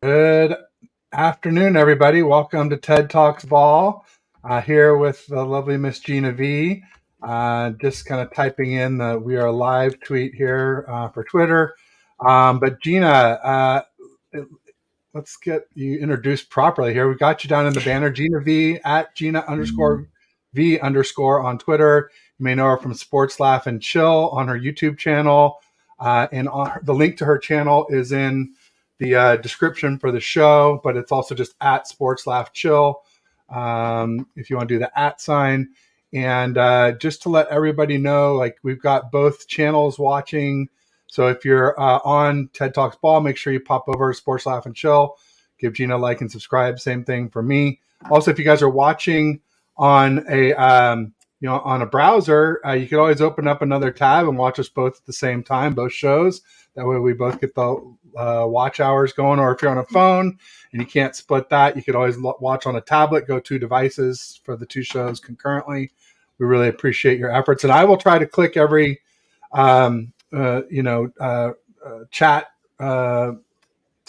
Good afternoon, everybody. Welcome to TED Talks Ball. Here with the lovely Miss Gina V. Just kind of typing in the "We are live" tweet here for Twitter. But Gina, let's get you introduced properly here. We got you down in the banner, Gina V at Gina_V_ on Twitter. You may know her from Sports Laugh and Chill on her YouTube channel. And the link to her channel is in the description for the show, but it's also just at Sports Laugh Chill if you want to do the @ sign. And just to let everybody know, like, we've got both channels watching. So if you're on TED Talks Ball, make sure you pop over to Sports Laugh and Chill. Give Gina a like and subscribe. Same thing for me. Also, if you guys are watching on a on a browser, you can always open up another tab and watch us both at the same time, both shows. That way we both get the watch hours going. Or if you're on a phone and you can't split that, you could always watch on a tablet. Go 2 devices for the 2 shows concurrently. We really appreciate your efforts. And I will try to click every chat to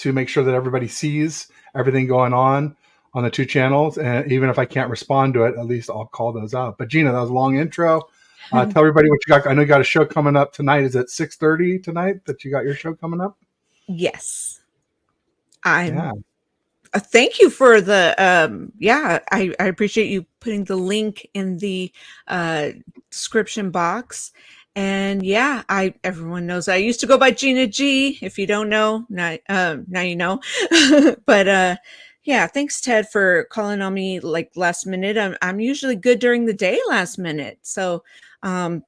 make sure that everybody sees everything going on the 2 channels. And even if I can't respond to it, at least I'll call those out. But Gina, that was a long intro. Tell everybody what you got. I know you got a show coming up tonight. Is it 6:30 tonight that you got your show coming up? Yes. Thank you for the I appreciate you putting the link in the description box. And everyone knows I used to go by Gina G. If you don't know, now you know. But thanks, Ted, for calling on me like last minute. I'm usually good during the day last minute. So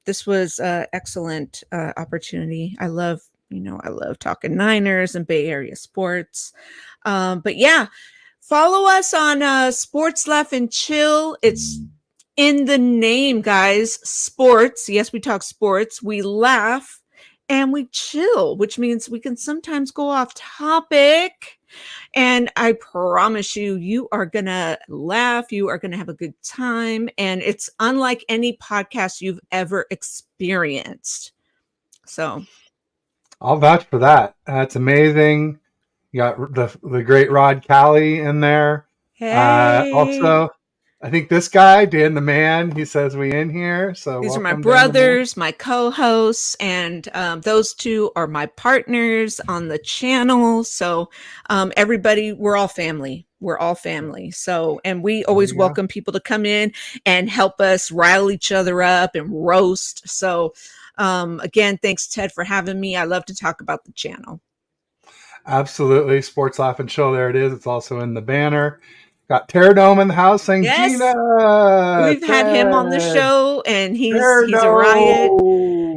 this was an excellent opportunity. I love talking Niners and Bay Area sports. But follow us on Sports Laugh and Chill. It's in the name, guys. Sports. Yes, we talk sports. We laugh and we chill, which means we can sometimes go off topic. And I promise you, you are going to laugh. You are going to have a good time. And it's unlike any podcast you've ever experienced. So I'll vouch for that. That's amazing. You got the great Rod Callie in there. Hey. Also, I think this guy, Dan the Man, he says we in here. So these are my brothers, my co-hosts, and those 2 are my partners on the channel. So everybody, we're all family. We're all family. So, and we always welcome people to come in and help us rile each other up and roast. So again, thanks, Ted, for having me. I love to talk about the channel. Absolutely. Sports Laugh and Chill. There it is. It's also in the banner. Got Terradome in the house saying, yes. Gina. We've had him on the show, and he's a riot.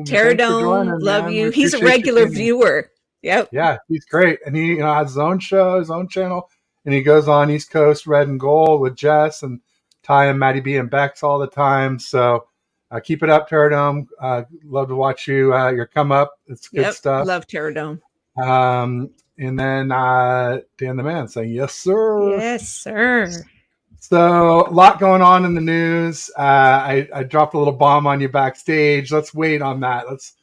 Terradome, love you. He's a regular viewer. Yep. Yeah, he's great. And he has his own show, his own channel. And he goes on East Coast Red and Gold with Jess and Ty and Maddie B and Bex all the time. So keep it up, Terradome. Love to watch you. Your come up. It's good stuff. Love Terradome. And then Dan the Man saying, yes, sir. Yes, sir. So a lot going on in the news. I dropped a little bomb on you backstage. Let's wait on that. Let's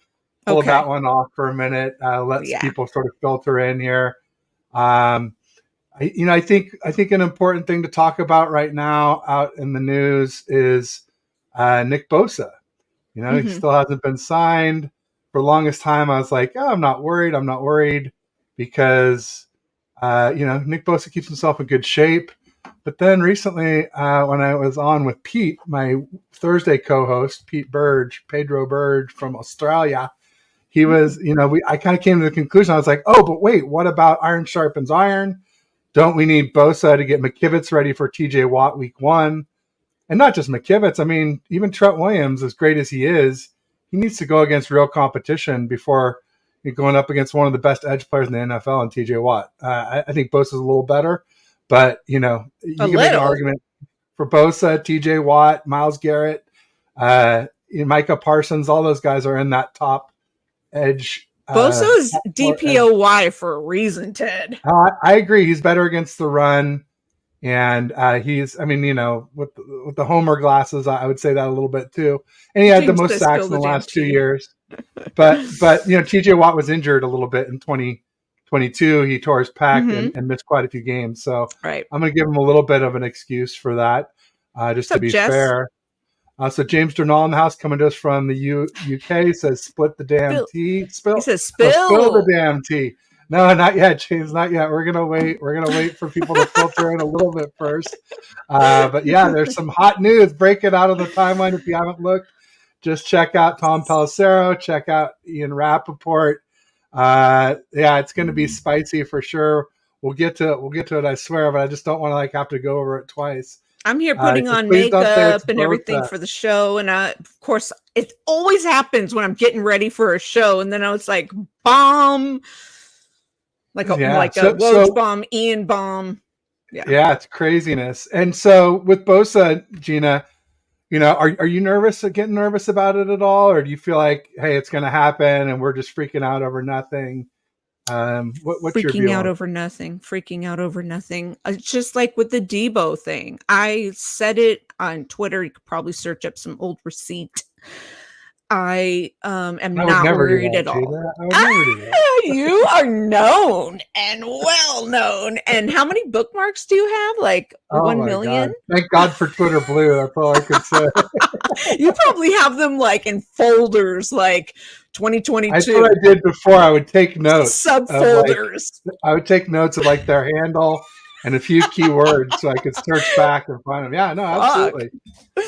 pull that one off for a minute. Let people sort of filter in here. I think an important thing to talk about right now out in the news is Nick Bosa. He still hasn't been signed. For the longest time, I was like, oh, I'm not worried. Because, Nick Bosa keeps himself in good shape. But then recently, when I was on with Pete, my Thursday co-host, Pedro Burge from Australia, he was, I kind of came to the conclusion. I was like, oh, but wait, what about iron sharpens iron? Don't we need Bosa to get McKivitz ready for TJ Watt week 1? And not just McKivitz. I mean, even Trent Williams, as great as he is, he needs to go against real competition before you're going up against one of the best edge players in the NFL and TJ Watt. I think Bosa's a little better, but you can make an argument for Bosa, TJ Watt, Myles Garrett, Micah Parsons. All those guys are in that top edge. Bosa's DPOY for a reason, Ted. I agree. He's better against the run. And with the Homer glasses, I would say that a little bit too. And he had the most sacks in the last 2 years. But TJ Watt was injured a little bit in 2022, he tore his pec and missed quite a few games. So right. I'm going to give him a little bit of an excuse for that, just to be fair. So James Durnall in the house coming to us from the UK says, "Split the damn tea." He says, "Spill the damn tea." No, not yet, James. Not yet. We're gonna wait. We're gonna wait for people to filter in a little bit first. But yeah, there's some hot news breaking out of the timeline. If you haven't looked, just check out Tom Pelissero. Check out Ian Rappaport. Yeah, it's going to be spicy for sure. We'll get to it. I swear, but I just don't want to have to go over it twice. I'm here putting on makeup and everything for the show. And of course, it always happens when I'm getting ready for a show. And then I was like, bomb, like a Woj bomb, Ian bomb. Yeah, it's craziness. And so with Bosa, Gina, are you getting nervous about it at all? Or do you feel like, hey, it's going to happen and we're just freaking out over nothing? What's your view? Freaking out over nothing. It's just like with the Debo thing. I said it on Twitter. You could probably search up some old receipt. I am not worried at all. You are known and well known. And how many bookmarks do you have? Like 1 million? God. Thank God for Twitter Blue. That's all I could say. You probably have them in folders, like 2022. That's what I did before. I would take notes. Subfolders. I would take notes of their handle and a few keywords so I could search back and find them. Yeah, no, absolutely.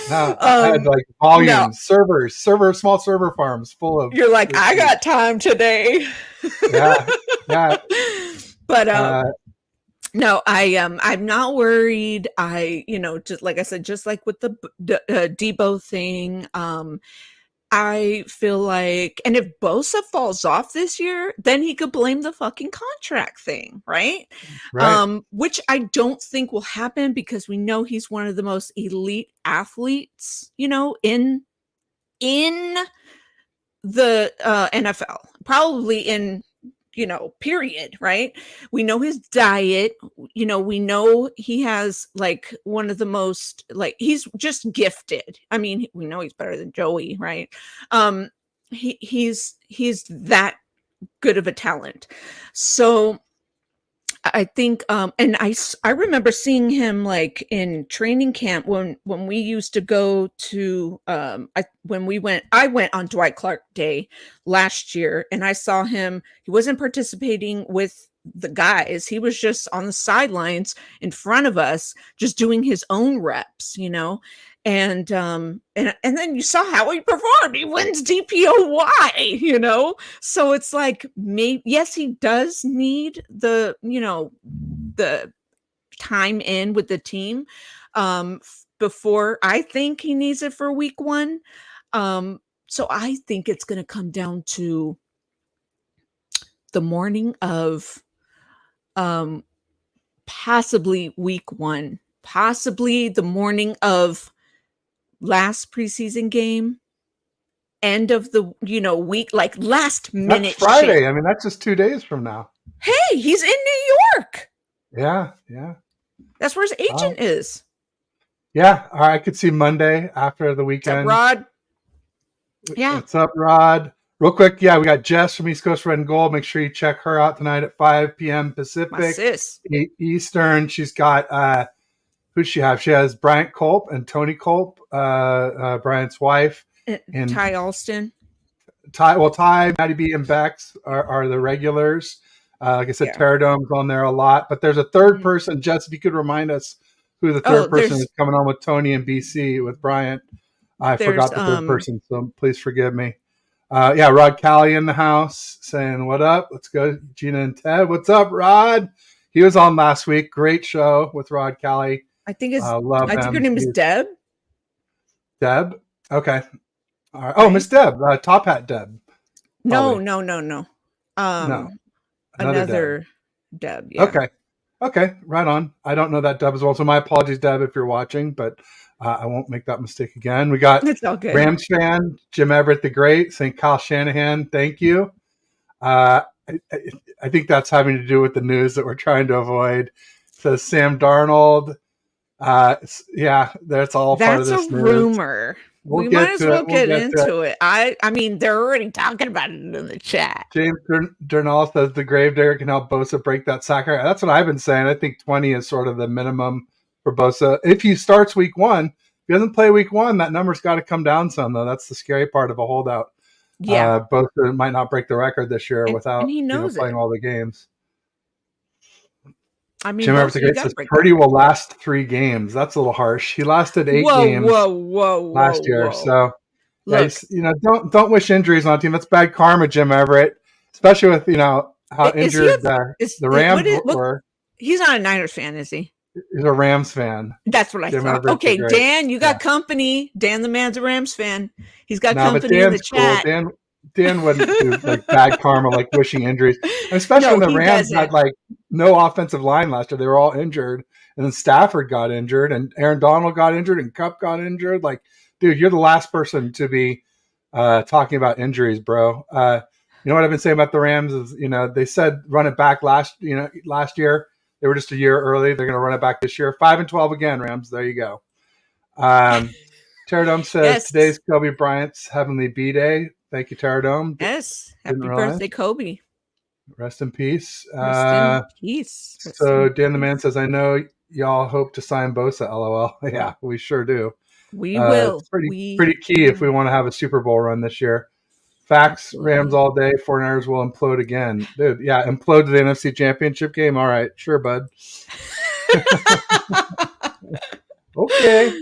No, I had volumes, servers, small server farms full of. You're like, I got time today. Yeah. But no, I'm not worried. Just like I said, just like with the Debo thing, I feel like, and if Bosa falls off this year, then he could blame the fucking contract thing, right? Which I don't think will happen because we know he's one of the most elite athletes, in the NFL, probably in, period, right? We know his diet, we know he has one of the most, he's just gifted. I mean, we know he's better than Joey, right? He's that good of a talent. So I think, and I remember seeing him in training camp when we used to go to, I went on Dwight Clark Day last year, and I saw him. He wasn't participating with the guys. He was just on the sidelines in front of us, just doing his own reps, and then you saw how he performed. He wins DPOY, so it's maybe, yes, he does need the time in with the team before. I think he needs it for week 1. So I think it's going to come down to the morning of possibly week 1, possibly the morning of last preseason game, end of the week, last minute. That's Friday. Shit. I mean, that's just 2 days from now. Hey, he's in New York. Yeah. That's where his agent is. Yeah, I could see Monday after the weekend. What's up, Rod? Yeah. What's up, Rod? Real quick, we got Jess from East Coast Red and Gold. Make sure you check her out tonight at 5 p.m. Pacific, Eastern. She's got who's she have? She has Bryant Culp and Tony Culp, Bryant's wife, and Ty Alston. Ty, Maddie B, and Bex are the regulars. Like I said, Terradome's on there a lot, but there's a third person. Jess, if you could remind us who the third person is coming on with Tony and BC with Bryant. I forgot the third person, so please forgive me. Rod Callie in the house saying, what up? Let's go, Gina and Ted. What's up, Rod? He was on last week. Great show with Rod Callie. I think her name is Deb. Deb? Okay. All right. Oh, Miss Deb. Top Hat Deb. No. No. Another Deb. Yeah. Okay. Right on. I don't know that Deb as well. So my apologies, Deb, if you're watching, but I won't make that mistake again. We got Rams fan, Jim Everett the Great, saying Kyle Shanahan, thank you. I think that's having to do with the news that we're trying to avoid. Says Sam Darnold. That's all part of this news. That's a rumor. we might as well get into it. I mean, they're already talking about it in the chat. James Durnall says the Gravedigger can help Bosa break that sack record. That's what I've been saying. I think 20 is sort of the minimum for Bosa. If he starts week 1, if he doesn't play week 1, that number's got to come down some, though. That's the scary part of a holdout. Yeah. Bosa might not break the record this year without playing all the games. I mean, Jim Everett says Purdy will last 3 games. That's a little harsh. He lasted 8 games last year. So, look, don't wish injuries on a team. That's bad karma, Jim Everett. Especially with how injured the Rams were. He's not a Niners fan, is he? He's a Rams fan. That's what I thought. Okay, Dan, you got company. Dan, the man's a Rams fan. He's got company in the chat. Cool. Dan wouldn't do bad karma, like wishing injuries, especially when the Rams had no offensive line last year. They were all injured, and then Stafford got injured, and Aaron Donald got injured, and Kupp got injured. Like, dude, you're the last person to be talking about injuries, bro. You know what I've been saying about the Rams is, they said run it back last year. They were just a year early. They're going to run it back this year. 5-12 again, Rams. There you go. Terradome says today's Kobe Bryant's heavenly B-Day. Thank you, Terradome. Yes. Happy birthday, Kobe. Rest in peace. Rest in peace. So Dan the Man says, I know y'all hope to sign Bosa, LOL. Yeah, we sure do. We will. It's pretty key if we want to have a Super Bowl run this year. Facts, Rams all day. 49ers will implode again. Dude, yeah, implode to the NFC Championship game. All right, sure, bud. Okay.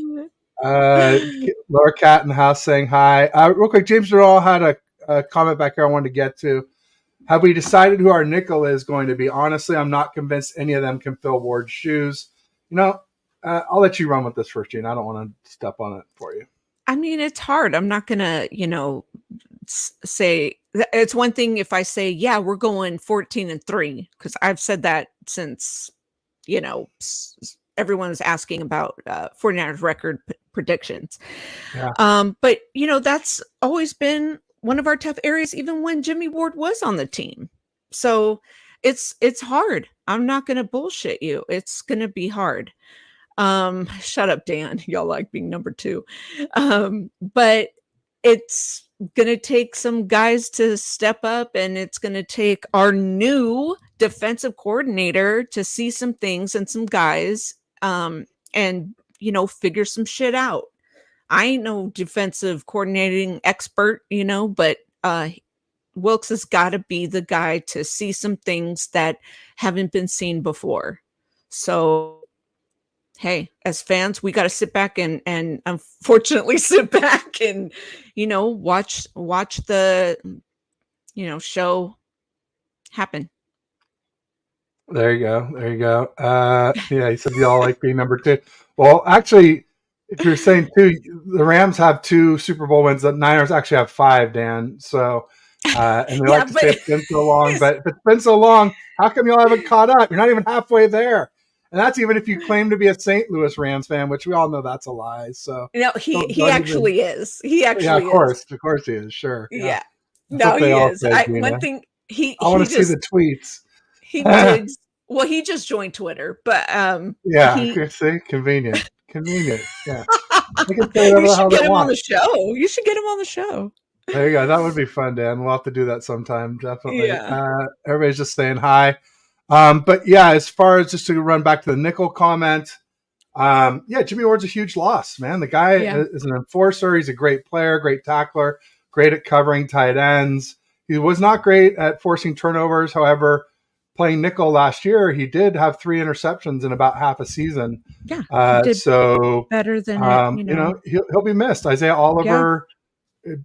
Laura Cat in the house saying hi. Real quick, James Durrell had a comment back here I wanted to get to. Have we decided who our nickel is going to be? Honestly, I'm not convinced any of them can fill Ward's shoes. I'll let you run with this first, Gene. I don't want to step on it for you. I mean, it's hard. I'm not going to, say it's one thing if I say, yeah, we're going 14-3, because I've said that since, everyone was asking about 49ers record predictions. Yeah. But, that's always been one of our tough areas, even when Jimmy Ward was on the team. So it's hard. I'm not going to bullshit you. It's going to be hard. Shut up, Dan. Y'all like being number 2. But it's going to take some guys to step up, and it's going to take our new defensive coordinator to see some things and some guys and figure some shit out. I ain't no defensive coordinating expert, but Wilkes has got to be the guy to see some things that haven't been seen before. So hey, as fans, we got to sit back and unfortunately sit back and, watch the, show happen. There you go. Yeah, he said y'all like being number 2. Well, actually, if you're saying 2, the Rams have 2 Super Bowl wins. The Niners actually have 5, Dan. So, and they like to say it's been so long. But if it's been so long, how come y'all haven't caught up? You're not even halfway there. And that's even if you claim to be a St. Louis Rams fan, which we all know that's a lie. So he actually is. He actually is. Of course he is. Sure. Yeah. No, he is. One thing I want to see the tweets. He digs. Well, he just joined Twitter, but see, convenient. Yeah. You should get him on the show. There you go. That would be fun, Dan. We'll have to do that sometime. Definitely. Yeah. Everybody's just saying hi. But yeah, as far as just to run back to the nickel comment, Jimmy Ward's a huge loss, man. The guy is an enforcer. He's a great player, great tackler, great at covering tight ends. He was not great at forcing turnovers. However, playing nickel last year, he did have 3 interceptions in about half a season. Yeah. So better than he'll be missed. Isaiah Oliver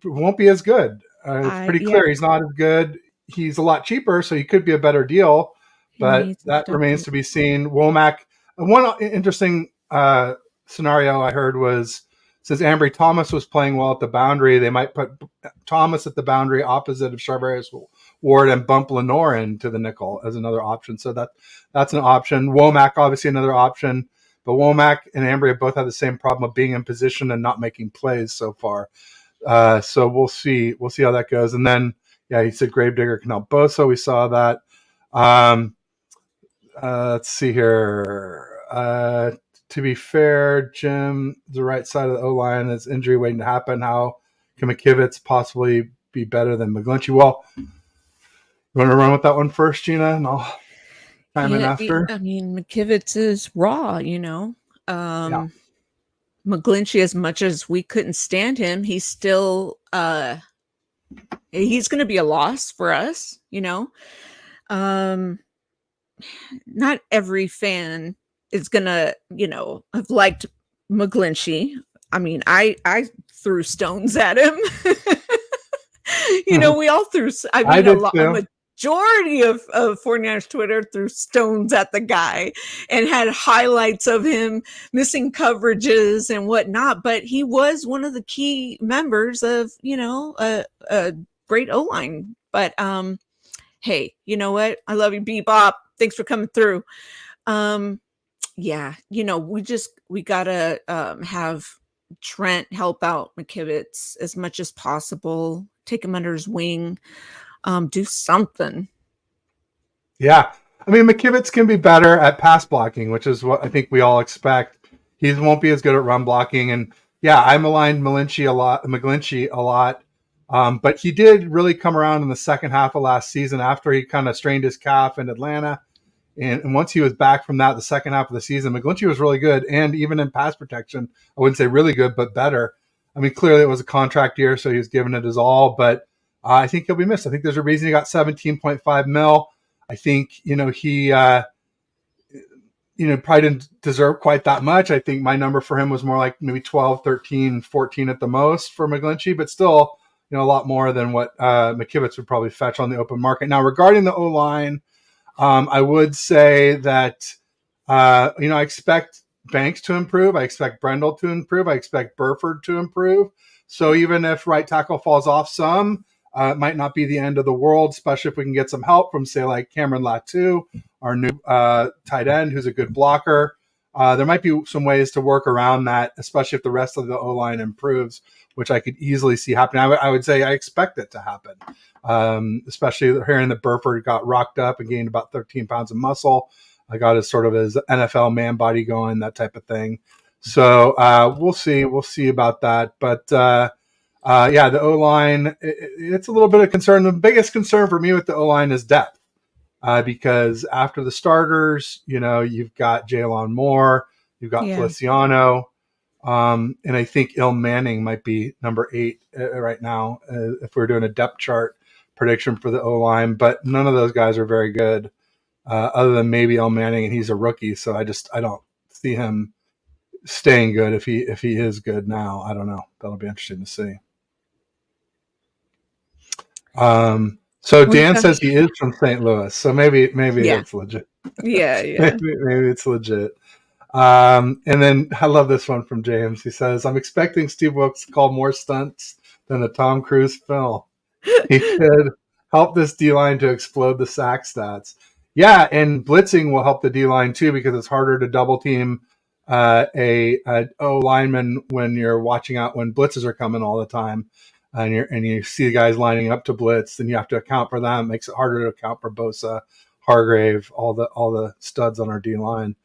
won't be as good. It's pretty clear he's not as good. He's a lot cheaper, so he could be a better deal. But that remains to be seen. Womack. One interesting scenario I heard was, since Ambry Thomas was playing well at the boundary, they might put Thomas at the boundary opposite of Charvarius Ward and bump Lenore into the nickel as another option. So that's an option. Womack, obviously another option. But Womack and Ambry have both had the same problem of being in position and not making plays so far. So we'll see. We'll see how that goes. And then, he said Gravedigger can help Bosa. We saw that. Let's see here. to be fair, Jim, the right side of the O-line is injury waiting to happen. How can McKivitz possibly be better than McGlinchey? Well, you want to run with that one first, Gina, and I'll chime in after? I mean, McKivitz is raw, Yeah. McGlinchey, as much as we couldn't stand him, he's still he's going to be a loss for us, not every fan is gonna, have liked McGlinchey. I mean, I threw stones at him. We all threw. I mean, a majority of 49ers Twitter threw stones at the guy and had highlights of him missing coverages and whatnot. But he was one of the key members of, a great O-line. But hey, you know what? I love you, Bebop. Thanks for coming through. Yeah, we gotta have Trent help out McKivitz as much as possible. Take him under his wing. Do something. Yeah. I mean, McKivitz can be better at pass blocking, which is what I think we all expect. He won't be as good at run blocking. And yeah, I maligned McGlinchey a lot. But he did really come around in the second half of last season after he kind of strained his calf in Atlanta. And once he was back from that, the second half of the season, McGlinchey was really good. And even in pass protection, I wouldn't say really good, but better. I mean, clearly it was a contract year, so he was giving it his all. But I think he'll be missed. I think there's a reason he got $17.5 million. I think, he probably didn't deserve quite that much. I think my number for him was more like maybe 12, 13, 14 at the most for McGlinchey, but still, a lot more than what McKivitz would probably fetch on the open market. Now, regarding the O-line, I would say that, I expect Banks to improve. I expect Brendel to improve. I expect Burford to improve. So even if right tackle falls off some, it might not be the end of the world, especially if we can get some help from, say, like Cameron Latu, our new tight end, who's a good blocker. There might be some ways to work around that, especially if the rest of the O-line improves, which I could easily see happening. I would say I expect it to happen, especially hearing that Burford got rocked up and gained about 13 pounds of muscle. I got his NFL man body going, that type of thing. So we'll see. We'll see about that. But the O-line, it's a little bit of concern. The biggest concern for me with the O-line is depth. Because after the starters, you've got Jalen Moore, you've got Feliciano, and I think Il Manning might be number 8 right now if we're doing a depth chart prediction for the O-line. But none of those guys are very good, other than maybe Il Manning, and he's a rookie, so I don't see him staying good if he is good now. I don't know. That'll be interesting to see. So Dan says he is from St. Louis, so maybe it's legit. Yeah. maybe it's legit. And then I love this one from James. He says, "I'm expecting Steve Wilkes to call more stunts than a Tom Cruise film. He should help this D-line to explode the sack stats." Yeah, and blitzing will help the D-line too, because it's harder to double team a O lineman when you're watching out when blitzes are coming all the time. And you see the guys lining up to blitz, then you have to account for them. It makes it harder to account for Bosa, Hargrave, all the studs on our D line.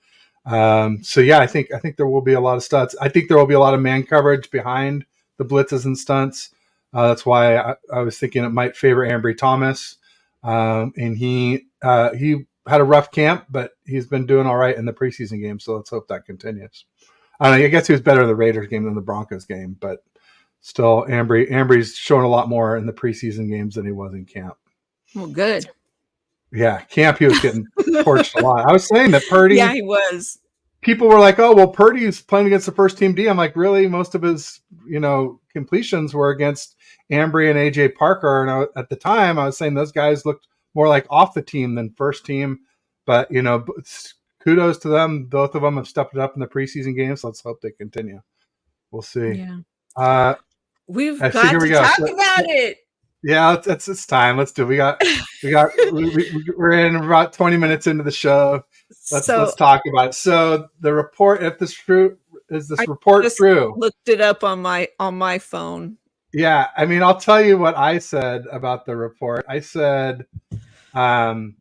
So yeah, I think there will be a lot of studs. I think there will be a lot of man coverage behind the blitzes and stunts. That's why I was thinking it might favor Ambry Thomas. And he had a rough camp, but he's been doing all right in the preseason game. So let's hope that continues. I guess he was better in the Raiders game than the Broncos game, but still, Ambry's shown a lot more in the preseason games than he was in camp. Well, good. Yeah, camp he was getting torched a lot. I was saying that Purdy. Yeah, he was. People were like, "Oh, well, Purdy's playing against the first team D." I'm like, really? Most of his, completions were against Ambry and AJ Parker. And at the time, I was saying those guys looked more like off the team than first team. But kudos to them. Both of them have stepped it up in the preseason games. So let's hope they continue. We'll see. Yeah. We've got to talk about it. Yeah, it's time. Let's do it. We're in about 20 minutes into the show. Let's talk about it. So the report, if this true, is this report true? Looked it up on my phone. Yeah, I mean, I'll tell you what I said about the report. I said Ian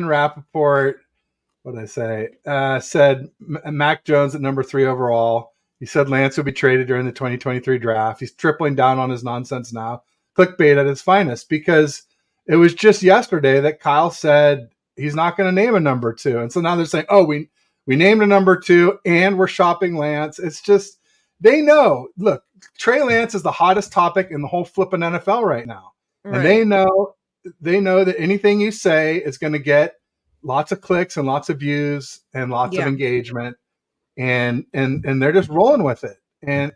Rappaport what did I say? Said Mac Jones at number 3 overall. He said Lance would be traded during the 2023 draft. He's tripling down on his nonsense now. Clickbait at its finest, because it was just yesterday that Kyle said he's not going to name a number 2. And so now they're saying, oh, we named a number 2 and we're shopping Lance. It's just, they know, look, Trey Lance is the hottest topic in the whole flipping NFL right now. Right. And they know that anything you say is going to get lots of clicks and lots of views and lots of engagement, and they're just rolling with it. And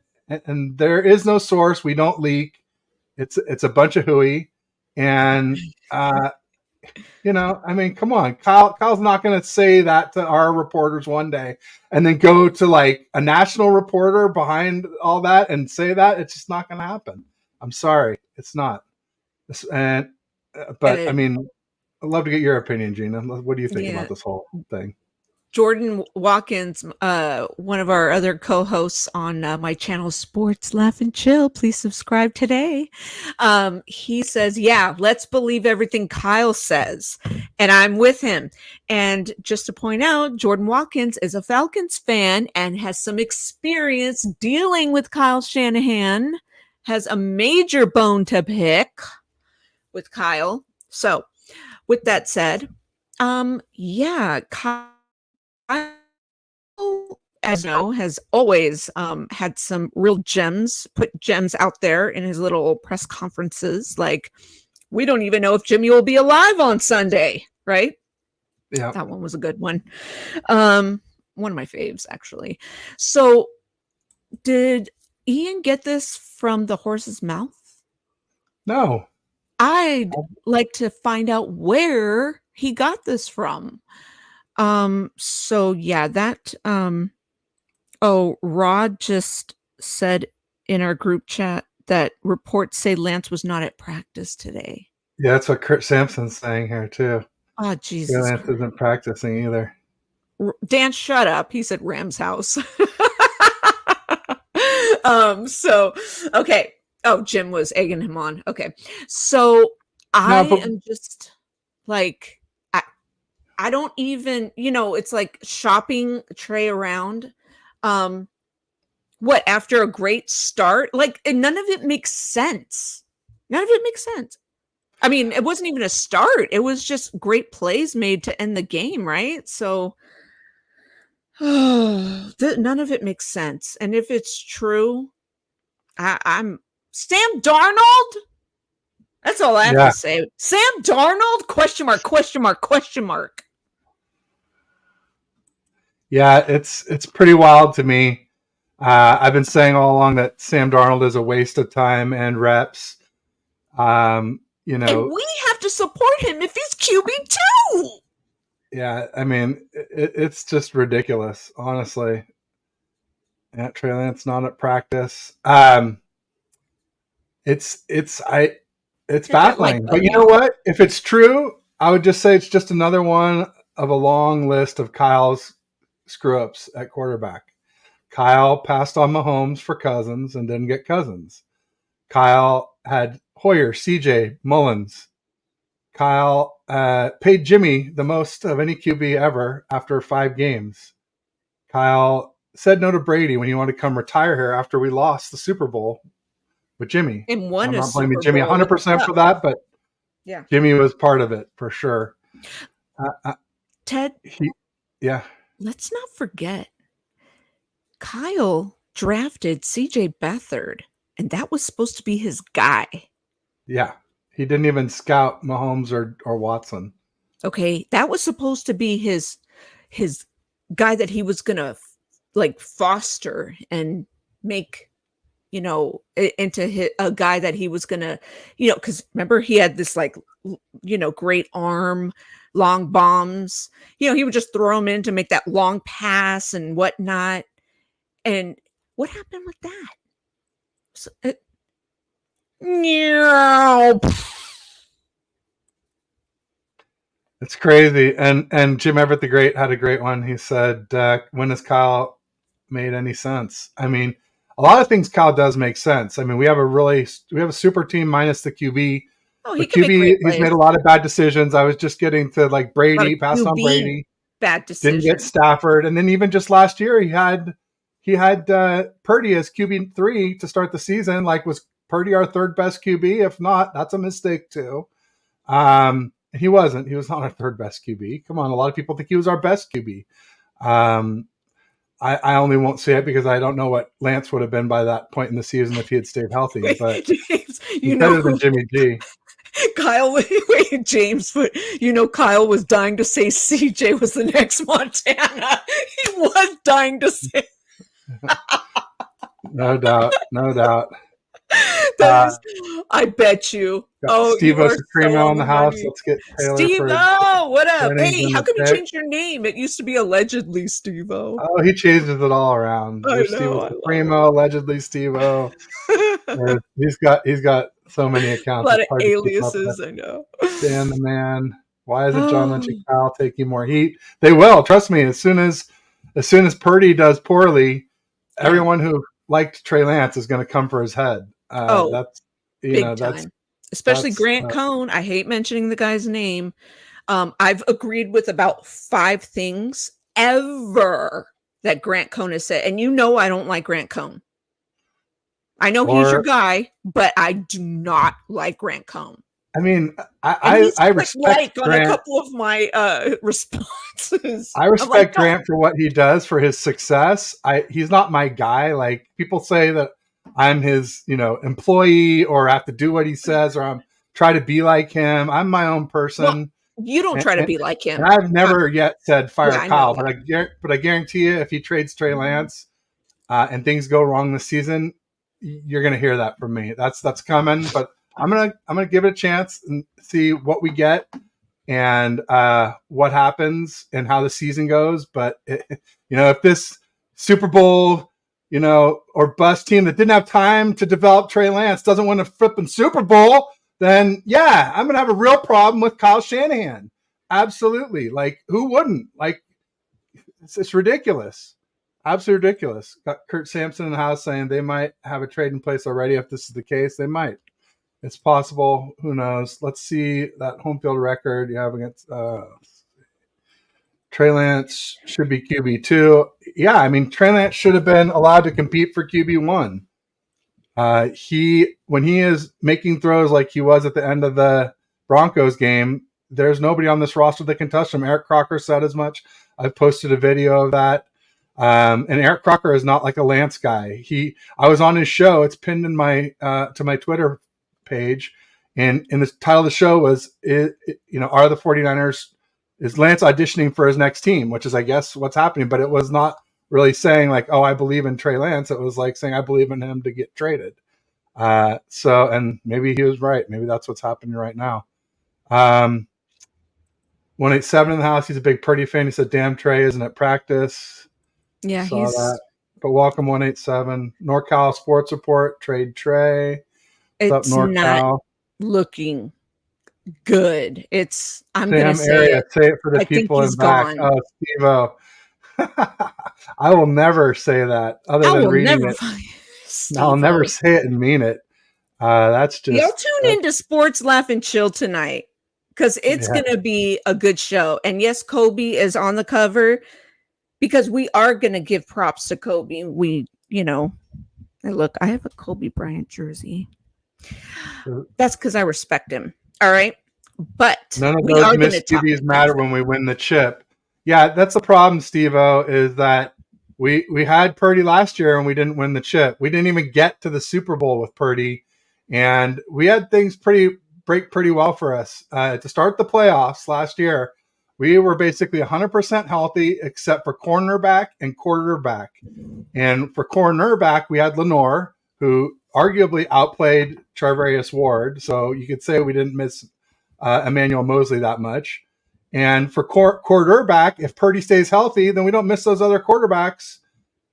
there is no source. We don't leak. It's a bunch of hooey. And I mean, come on, Kyle's not going to say that to our reporters one day and then go to like a national reporter behind all that and say that. It's just not going to happen. I'm sorry, it's not. I mean, I'd love to get your opinion, Gina. What do you think about this whole thing? Jordan Watkins, one of our other co-hosts on my channel, Sports Laugh and Chill, please subscribe today. He says, yeah, let's believe everything Kyle says. And I'm with him. And just to point out, Jordan Watkins is a Falcons fan and has some experience dealing with Kyle Shanahan, has a major bone to pick with Kyle. So with that said, Kyle, as you know, has always had some real gems, put gems out there in his little press conferences. Like, we don't even know if Jimmy will be alive on Sunday, right? Yeah. That one was a good one. One of my faves, actually. So did Ian get this from the horse's mouth? No. I'd like to find out where he got this from. So yeah, that, Rod just said in our group chat that reports say Lance was not at practice today. Yeah, that's what Kurt Sampson's saying here too. Oh, Jesus. Lance isn't practicing either. Dan, shut up. He said Ram's house. So, okay. Oh, Jim was egging him on. Okay. So I am just like, I don't even, it's like shopping Trey around. After a great start? Like, and none of it makes sense. None of it makes sense. I mean, it wasn't even a start. It was just great plays made to end the game, right? So none of it makes sense. And if it's true, I'm Sam Darnold. That's all I have to say. Sam Darnold? Question mark, question mark, question mark. Yeah, it's pretty wild to me. I've been saying all along that Sam Darnold is a waste of time and reps. And we have to support him if he's QB2. Yeah, I mean, it's just ridiculous, honestly. Yeah, Trey Lance not at practice. It's baffling. But you know what? If it's true, I would just say it's just another one of a long list of Kyle's screw-ups at quarterback. Kyle passed on Mahomes for Cousins and didn't get Cousins. Kyle had Hoyer, CJ, Mullins. Kyle paid Jimmy the most of any QB ever after 5 games. Kyle said no to Brady when he wanted to come retire here after we lost the Super Bowl with Jimmy. And won I'm not blaming Jimmy 100% for that, but yeah, Jimmy was part of it for sure. Ted, let's not forget, Kyle drafted CJ Beathard, and that was supposed to be his guy. Yeah. He didn't even scout Mahomes or Watson. Okay, that was supposed to be his guy that he was gonna foster and make, into a guy that he was gonna, because remember he had this great arm, long bombs. He would just throw him in to make that long pass and whatnot. And what happened with that? So it's crazy. And Jim Everett the Great had a great one. He said, when has Kyle made any sense? I mean, a lot of things Kyle does make sense. I mean, we have a super team minus the QB. Oh, he's made a lot of bad decisions. I was just getting to Brady, pass on Brady. Bad decision. Didn't get Stafford, and then even just last year, he had Purdy as QB3 to start the season. Like, was Purdy our third best QB? If not, that's a mistake too. He wasn't. He was not our third best QB. Come on, a lot of people think he was our best QB. I only won't say it because I don't know what Lance would have been by that point in the season if he had stayed healthy. But James, he's better than Jimmy G. Kyle, wait, James, but Kyle was dying to say CJ was the next Montana. He was dying to say. No doubt. I bet you. Steve-O Supremo in the house. Let's get Taylor. Steve-O, what up? Hey, how come you changed your name? It used to be allegedly Steve-O. Oh, he changes it all around. Steve-O Supremo, allegedly Steve-O. He's got so many accounts. A lot of aliases, I know. Dan the Man. Why is it John Lynch and Kyle taking more heat? They will. Trust me. As soon as Purdy does poorly, everyone who liked Trey Lance is going to come for his head. That's big time. Especially Grant Cohn. I hate mentioning the guy's name. I've agreed with about 5 things ever that Grant Cohn has said. And I don't like Grant Cohn. I know he's your guy, but I do not like Grant Cohn. I mean, I respect Grant on a couple of my responses. I respect Grant for what he does for his success. He's not my guy. Like, people say that I'm his, employee, or have to do what he says, or I'm try to be like him. I'm my own person. Well, you don't try to be like him. And I've never yet said fire Kyle, but I guarantee you, if he trades Trey Lance and things go wrong this season, you're going to hear that from me. That's coming, but I'm gonna give it a chance and see what we get and what happens and how the season goes. But if this Super Bowl, or bust team that didn't have time to develop Trey Lance doesn't win a flipping Super Bowl, then yeah, I'm gonna have a real problem with Kyle Shanahan. Absolutely. Like, who wouldn't? Like, it's ridiculous. Absolutely ridiculous. Got Kurt Sampson in the house saying they might have a trade in place already. If this is the case, they might. It's possible. Who knows? Let's see that home field record you have against Trey Lance. Should be QB2. Yeah, I mean, Trey Lance should have been allowed to compete for QB1. When he is making throws like he was at the end of the Broncos game, there's nobody on this roster that can touch him. Eric Crocker said as much. I've posted a video of that. And Eric Crocker is not like a Lance guy. I was on his show. It's pinned in my to my Twitter page, and the title of the show was, are the 49ers, is Lance auditioning for his next team, which is, I guess, what's happening. But it was not really saying like, oh, I believe in Trey Lance. It was like saying, I believe in him to get traded. And maybe he was right. Maybe that's what's happening right now. 187 in the house. He's a big Purdy fan. He said, damn, Trey isn't at practice. Yeah, saw that. But welcome 187. NorCal Sports Report, trade Trey. It's not looking good. I'm going to say it. Say it for the people in back. Oh, Steve-O. I will never say that other than reading it. I'll never say it and mean it. That's just. Y'all tune into Sports Laugh and Chill tonight, because it's going to be a good show. And yes, Kobe is on the cover, because we are going to give props to Kobe. Look, I have a Kobe Bryant jersey. That's because I respect him. All right. But none of those missed QBs matter when we win the chip. Yeah, that's the problem, Steve-O, is that we had Purdy last year and we didn't win the chip. We didn't even get to the Super Bowl with Purdy. And we had things break pretty well for us. To start the playoffs last year, we were basically 100% healthy except for cornerback and quarterback. And for cornerback, we had Lenore, who arguably outplayed Charvarius Ward. So you could say we didn't miss Emmanuel Mosley that much. And for quarterback, if Purdy stays healthy, then we don't miss those other quarterbacks.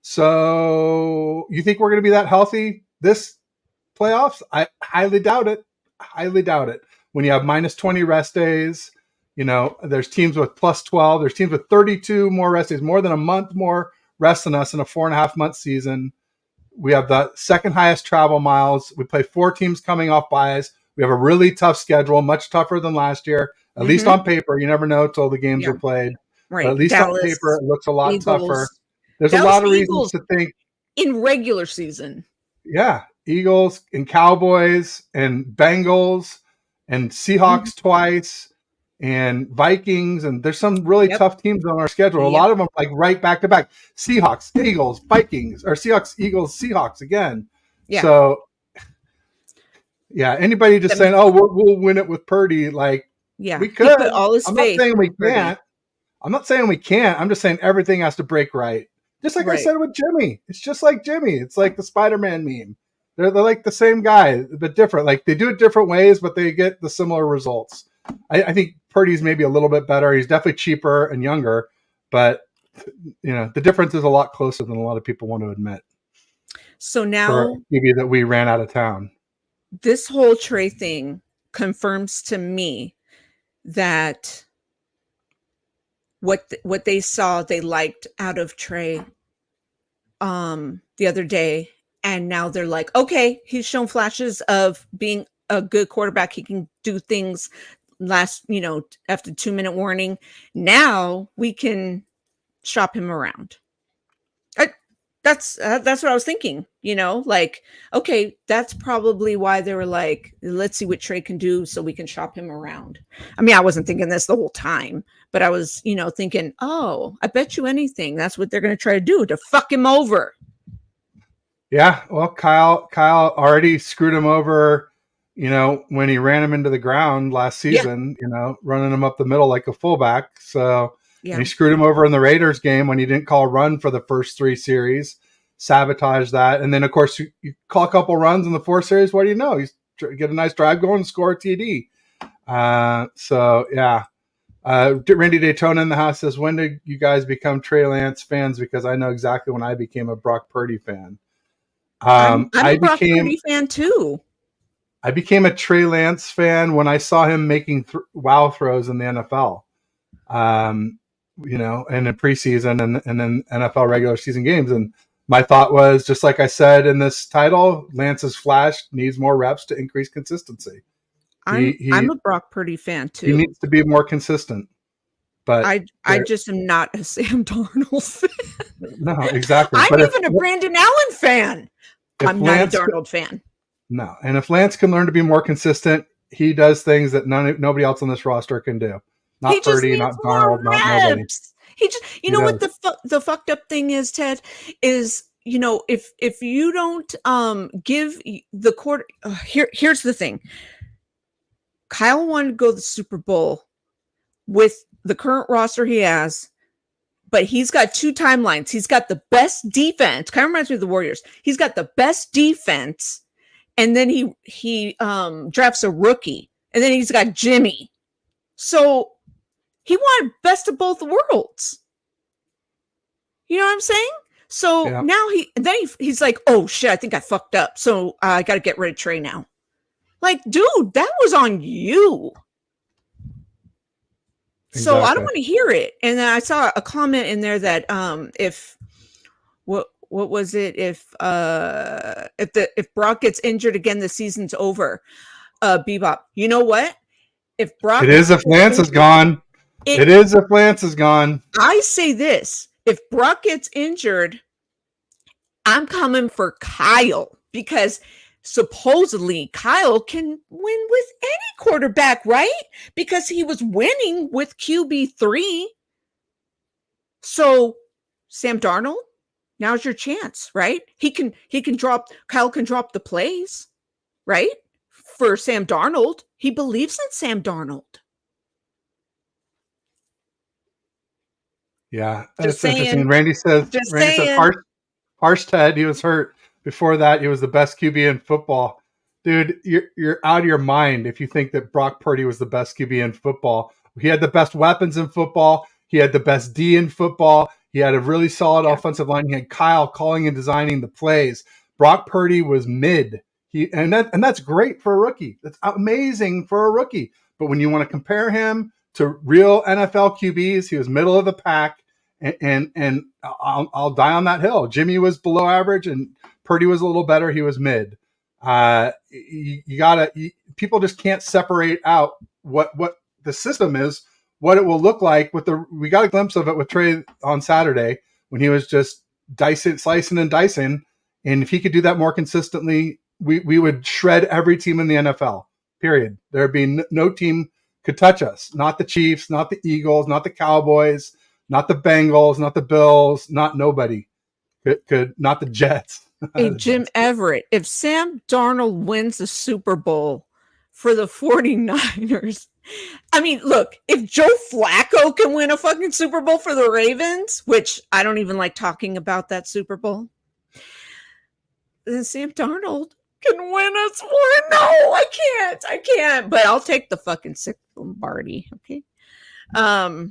So you think we're going to be that healthy this playoffs? I highly doubt it. Highly doubt it. When you have minus 20 rest days, there's teams with plus 12. There's teams with 32 more rest days, more than a month more rest than us in a 4.5 month season. We have the second highest travel miles. We play 4 teams coming off buys. We have a really tough schedule, much tougher than last year, at least on paper. You never know till the games are played. But at least on Dallas, paper, it looks a lot tougher. Eagles. There's a Dallas lot of reasons Eagles to think. in regular season. Yeah, Eagles and Cowboys and Bengals and Seahawks twice and Vikings. And there's some really tough teams on our schedule. A lot of them like right back to back. Seahawks, Eagles, Vikings, or Seahawks, Eagles, Seahawks again. Yeah. So, yeah, anybody just saying, "Oh, we'll win it with Purdy," like, we could. He put all his I'm faith not saying we can't. I'm not saying we can't. I'm just saying everything has to break right. Just like I said with Jimmy. It's just like Jimmy. It's like the Spider-Man meme. They're like the same guy, but different. Like, they do it different ways, but they get the similar results. I think Purdy's maybe a little bit better. He's definitely cheaper and younger, but the difference is a lot closer than a lot of people want to admit. So now maybe that we ran out of town. This whole Trey thing confirms to me that what they saw they liked out of Trey the other day, and now they're like, okay, he's shown flashes of being a good quarterback. He can do things after 2-minute warning. Now we can shop him around. That's what I was thinking, like, okay, that's probably why they were like, let's see what Trey can do so we can shop him around. I mean, I wasn't thinking this the whole time, but I was, thinking, oh, I bet you anything that's what they're going to try to do, to fuck him over. Yeah, well, Kyle already screwed him over, when he ran him into the ground last season, running him up the middle like a fullback. So, and he screwed him over in the Raiders game when he didn't call a run for the first 3 series, sabotage that. And then, of course, you call a couple runs in the 4th series. What do you know? You get a nice drive going and score a TD. So, yeah. Randy Daytona in the house says, when did you guys become Trey Lance fans? Because I know exactly when I became a Brock Purdy fan. I'm a Brock Purdy fan, too. I became a Trey Lance fan when I saw him making wow throws in the NFL. And in preseason and then NFL regular season games. And my thought was, just like I said in this title, Lance's flash needs more reps to increase consistency. I'm a Brock Purdy fan too. He needs to be more consistent. But I just am not a Sam Darnold fan. No, exactly. I'm even a Brandon Allen fan. I'm not a Darnold fan. No. And if Lance can learn to be more consistent, he does things that nobody else on this roster can do. Not Purdy, not Darnold, not nobody. He just, what the fucked up thing is, Ted, is, if you don't give the quarter, here's the thing. Kyle wanted to go to the Super Bowl with the current roster he has, but he's got 2 timelines. He's got the best defense. Kind of reminds me of the Warriors. He's got the best defense, and then he drafts a rookie, and then he's got Jimmy. So he wanted best of both worlds. You know what I'm saying? So now he's like, oh shit, I think I fucked up. So I got to get rid of Trey now. Like, dude, that was on you. Exactly. So I don't want to hear it. And then I saw a comment in there that what was it? If Brock gets injured again, the season's over. Bebop. You know what? If Brock, it is if Lance is gone. It is if Lance is gone. I say this: if Brock gets injured, I'm coming for Kyle, because supposedly Kyle can win with any quarterback, right? Because he was winning with QB3. So Sam Darnold, now's your chance, right? Kyle can drop the plays, right? For Sam Darnold. He believes in Sam Darnold. Yeah, that's interesting. Randy says harsh Ted, he was hurt. Before that, he was the best QB in football. Dude, you're out of your mind if you think that Brock Purdy was the best QB in football. He had the best weapons in football. He had the best D in football. He had a really solid offensive line. He had Kyle calling and designing the plays. Brock Purdy was mid. And that's great for a rookie. That's amazing for a rookie. But when you want to compare him to real NFL QBs, he was middle of the pack. And I'll die on that hill. Jimmy was below average, and Purdy was a little better. He was mid. People just can't separate out what the system is what it will look like we got a glimpse of it with Trey on Saturday when he was just slicing and dicing. And if he could do that more consistently, we would shred every team in the NFL, period. There'd be no team could touch us. Not the Chiefs, not the Eagles, not the Cowboys, not the Bengals, not the Bills, not nobody could not the Jets. Hey, Jim Everett, if Sam Darnold wins the Super Bowl for the 49ers, I mean, look, if Joe Flacco can win a fucking Super Bowl for the Ravens, which I don't even like talking about that Super Bowl, then Sam Darnold can win us one. No, I can't. But I'll take the fucking sixth Lombardi. Okay. I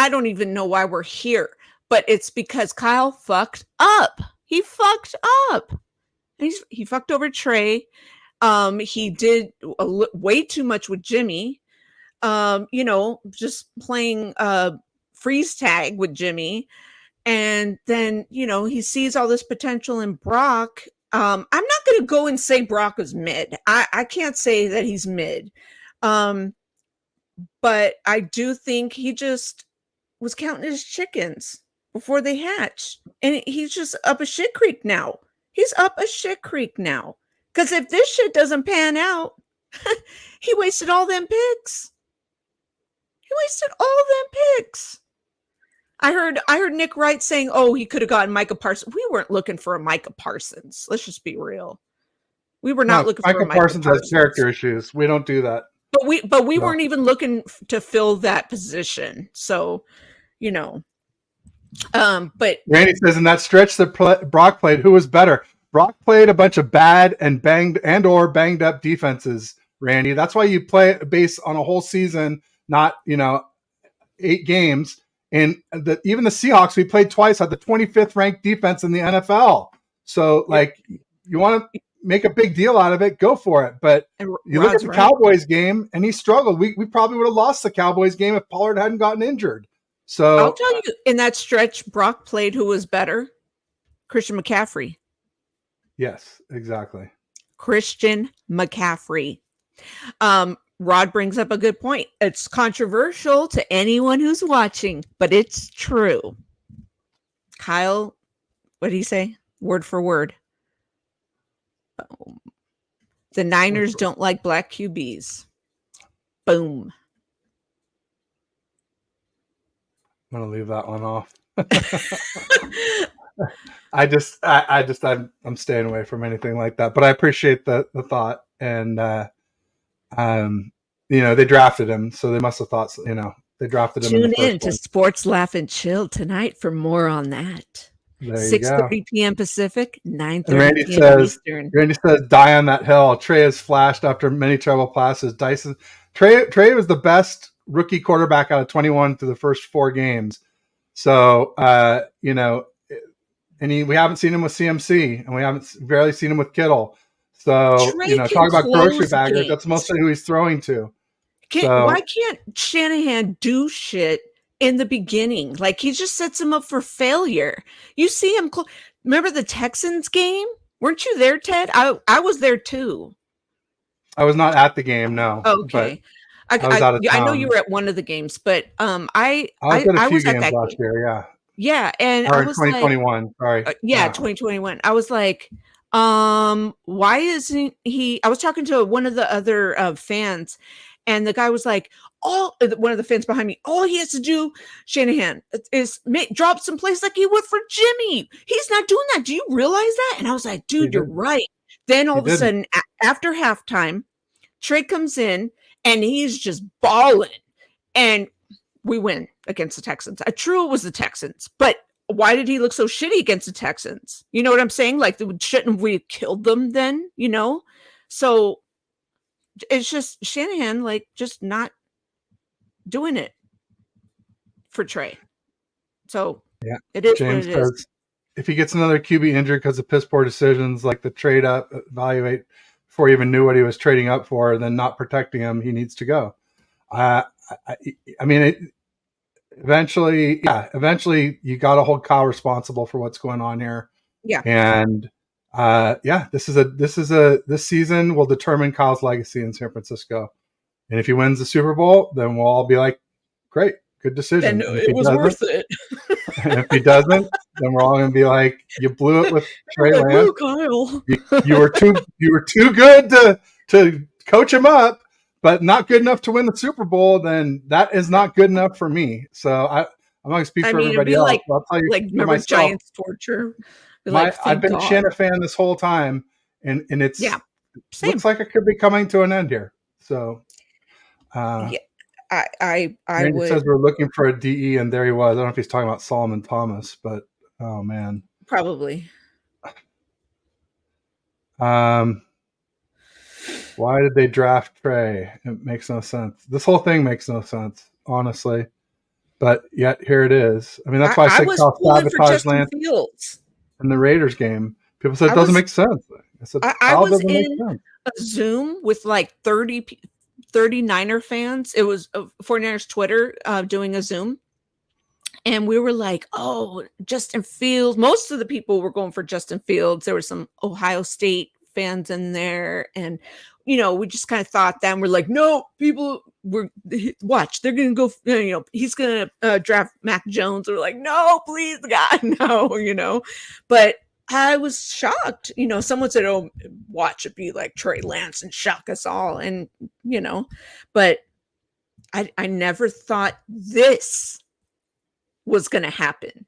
don't even know why we're here, but it's because Kyle fucked up. He fucked up. He fucked over Trey. He did way too much with Jimmy. Just playing freeze tag with Jimmy. And then, he sees all this potential in Brock. I'm not going to go and say Brock is mid. I can't say that he's mid. But I do think he just was counting his chickens before they hatched. And he's just up a shit creek now. He's up a shit creek now. Because if this shit doesn't pan out, he wasted all them picks. I heard Nick Wright saying, "Oh, he could have gotten Micah Parsons." We weren't looking for a Micah Parsons. Let's just be real. We were not looking for a Micah Parsons. Has character issues. We don't do that. But we weren't even looking to fill that position. So, but Randy says in that stretch that Brock played, who was better? Brock played a bunch of bad and banged up defenses, Randy. That's why you play based on a whole season, not 8 games. And even the Seahawks, we played twice, had the 25th ranked defense in the NFL. So, you want to make a big deal out of it, go for it. But you look at the Cowboys game, and he struggled. We probably would have lost the Cowboys game if Pollard hadn't gotten injured. So I'll tell you, in that stretch, Brock played who was better? Christian McCaffrey. Yes, exactly. Christian McCaffrey. Rod brings up a good point. It's controversial to anyone who's watching, but it's true. Kyle, what did he say? Word for word. The Niners don't like black QBs. Boom. I'm going to leave that one off. I'm staying away from anything like that, but I appreciate the thought. And, they drafted him, so they must have thought, they drafted him. Tune in to Sports Laugh and Chill tonight for more on that. 6:30 p.m. Pacific, 9:30 p.m. Eastern. Randy says, "Die on that hill." Trey has flashed after many trouble passes. Dyson Trey was the best rookie quarterback out of 21 through the first 4 games. So we haven't seen him with CMC, and we haven't barely seen him with Kittle. So talk about grocery baggers. That's mostly who he's throwing to. Why can't Shanahan do shit in the beginning? Like, he just sets him up for failure. You see him. Remember the Texans game? Weren't you there, Ted? I was there too. I was not at the game. No. Okay. I was out of town. I know you were at one of the games, but I was at a few games last year. Yeah. Yeah, and I was 2021. Sorry. 2021. I was like, why isn't he? I was talking to one of the other fans. And the guy was like, one of the fans behind me, all he has to do, Shanahan, is drop some plays like he would for Jimmy. He's not doing that. Do you realize that? And I was like, dude, you're right. Then all of a sudden, after halftime, Trey comes in and he's just balling. And we win against the Texans. True, it was the Texans. But why did he look so shitty against the Texans? You know what I'm saying? Like, shouldn't we have killed them then? So it's just Shanahan, just not doing it for Trey. So it is James what it is. If he gets another QB injured because of piss poor decisions, like the trade up, evaluate before he even knew what he was trading up for, then not protecting him, he needs to go. Eventually you got to hold Kyle responsible for what's going on here. Yeah. And this season will determine Kyle's legacy in San Francisco. And if he wins the Super Bowl, then we'll all be like, great, good decision. Then And if it he was doesn't, worth it. and if he doesn't, then we're all going to be like, you blew it with Trey Like, Lance. woo, Kyle. You were too good to coach him up, but not good enough to win the Super Bowl. Then that is not good enough for me. So I'm not going to speak for It'd everybody be else. like, I'll tell you for remember myself. Giants torture? Like, I've thank been a God. Shanna fan this whole time, and it's looks like it could be coming to an end here. So, yeah, I Randy would says we're looking for a DE, and there he was. I don't know if he's talking about Solomon Thomas, but oh man, probably. Why did they draft Trey? It makes no sense. This whole thing makes no sense, honestly. But yet here it is. I mean, that's why I said Cal sabotaged Lance Fields in the Raiders game. People said it doesn't make sense. I said Cal doesn't make sense. A Zoom with like 30 Niner fans. It was 49ers Twitter doing a Zoom. And we were like, oh, Justin Fields. Most of the people were going for Justin Fields. There were some Ohio State fans in there. And, we just kind of thought that. And we're like, no, people watch. They're going to go, he's going to draft Mac Jones. We're like, no, please, God, no, But I was shocked. Someone said, oh, watch it be like Trey Lance and shock us all. And, but I never thought this was going to happen.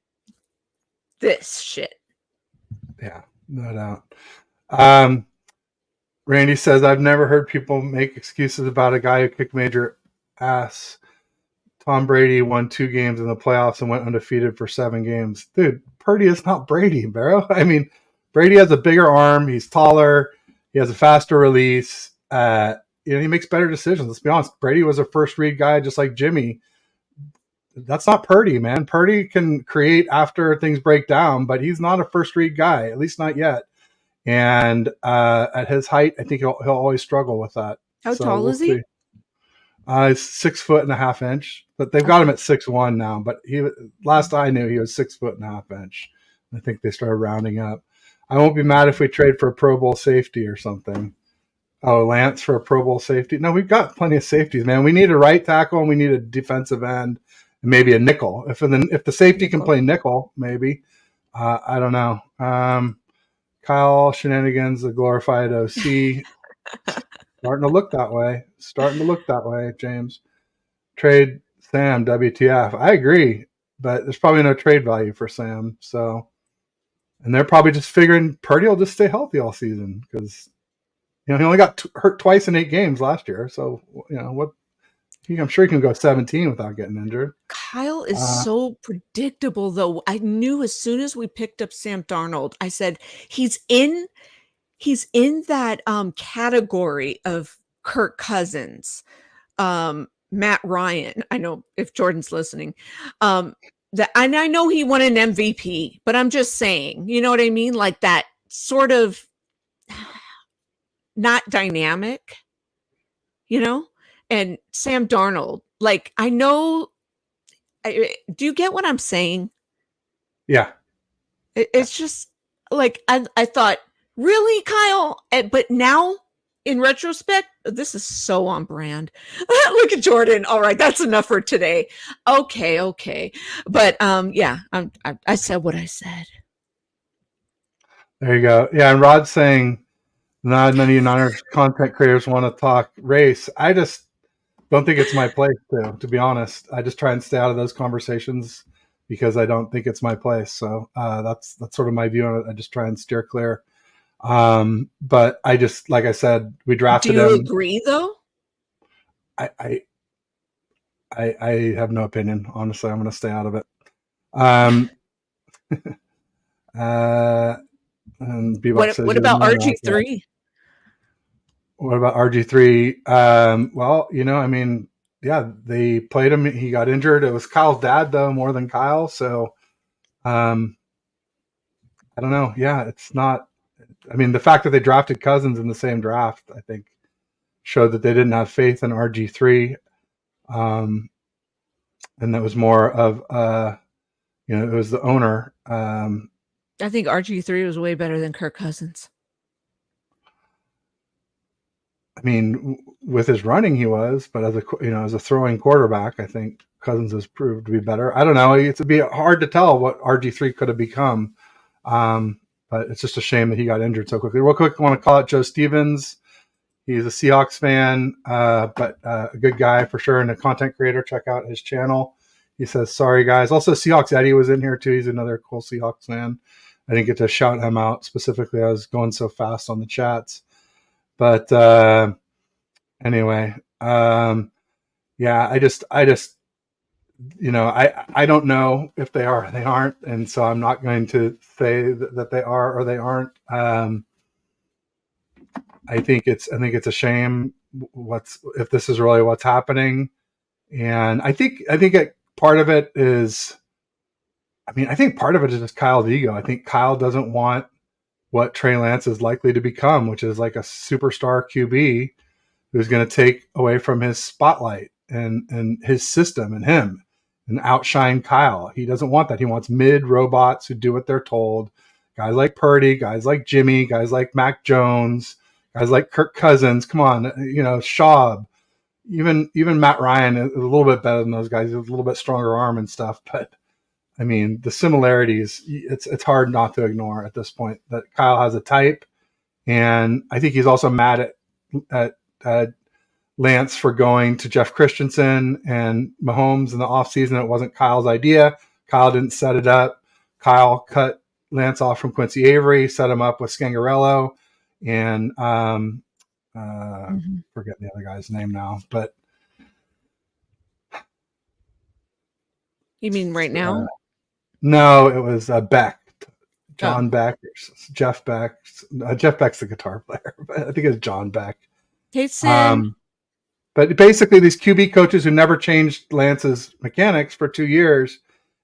This shit. Yeah, no doubt. Randy says, I've never heard people make excuses about a guy who kicked major ass. Tom Brady won 2 games in the playoffs and went undefeated for 7 games. Dude, Purdy is not Brady, bro. I mean, Brady has a bigger arm. He's taller. He has a faster release. He makes better decisions. Let's be honest. Brady was a first read guy just like Jimmy. That's not Purdy, man. Purdy can create after things break down, but he's not a first read guy, at least not yet. And at his height, I think he'll always struggle with that. How tall is he? He's 6'1.5", but they've got him at 6'1" now. But last I knew, he was 6'1.5". I think they started rounding up. I won't be mad if we trade for a Pro Bowl safety or something. Oh, Lance for a Pro Bowl safety? No, we've got plenty of safeties, man. We need a right tackle and we need a defensive end and maybe a nickel. If the safety can play nickel, maybe. I don't know. Kyle Shenanigans, the glorified OC. Starting to look that way, James. Trade Sam, WTF. I agree, but there's probably no trade value for Sam. So, and they're probably just figuring Purdy will just stay healthy all season because, he only got hurt twice in 8 games last year. So, I'm sure he can go 17 without getting injured. Kyle is so predictable, though. I knew as soon as we picked up Sam Darnold, I said he's in that category of Kirk Cousins, Matt Ryan. I know if Jordan's listening, and I know he won an MVP, but I'm just saying, you know what I mean? Like that sort of not dynamic, and Sam Darnold, like, I know, do you get what I'm saying? Yeah. It's just like, I thought, really, Kyle? But now, in retrospect, this is so on brand. Look at Jordan. All right, that's enough for today. Okay. But yeah, I said what I said. There you go. Yeah, and Rod's saying none of you Niners content creators want to talk race. I just don't think it's my place to be honest. I just try and stay out of those conversations because I don't think it's my place. So that's sort of my view on it. I just try and steer clear. But I just, like I said, we drafted him. Do you agree though? I have no opinion. Honestly, I'm going to stay out of it. And what about RG3? What about RG3? Well, I mean, yeah, they played him. He got injured. It was Kyle's dad, though, more than Kyle. So, I don't know. Yeah, it's not. I mean, the fact that they drafted Cousins in the same draft, I think, showed that they didn't have faith in RG3. And that was more of, it was the owner. I think RG3 was way better than Kirk Cousins. I mean, with his running, he was, but as a throwing quarterback, I think Cousins has proved to be better. I don't know. It'd be hard to tell what RG3 could have become. But it's just a shame that he got injured so quickly. Real quick, I want to call out Joe Stevens. He's a Seahawks fan, but a good guy for sure, and a content creator. Check out his channel. He says, sorry, guys. Also, Seahawks Eddie was in here, too. He's another cool Seahawks fan. I didn't get to shout him out specifically. I was going so fast on the chats. But anyway, yeah, I just I don't know if they are or they aren't, and so I'm not going to say that they are or they aren't. I think it's a shame if this is really what's happening, and I think part of it is, I think part of it is just Kyle's ego. I think Kyle doesn't want what Trey Lance is likely to become, which is like a superstar QB who's going to take away from his spotlight and his system and him and outshine Kyle. He doesn't want that. He wants mid robots who do what they're told. Guys like Purdy, guys like Jimmy, guys like Mac Jones, guys like Kirk Cousins. Come on, Schaub. Even Matt Ryan is a little bit better than those guys. He has a little bit stronger arm and stuff, but I mean, the similarities, it's hard not to ignore at this point that Kyle has a type. And I think he's also mad at Lance for going to Jeff Christensen and Mahomes in the offseason. It wasn't Kyle's idea. Kyle didn't set it up. Kyle cut Lance off from Quincy Avery, set him up with Scangarello, and forget the other guy's name now. But you mean right now? No, it was Beck. John Beck, Jeff Beck. Jeff Beck's the guitar player, but I think it's John Beck. Hey, Sim. But basically, these QB coaches who never changed Lance's mechanics for 2 years,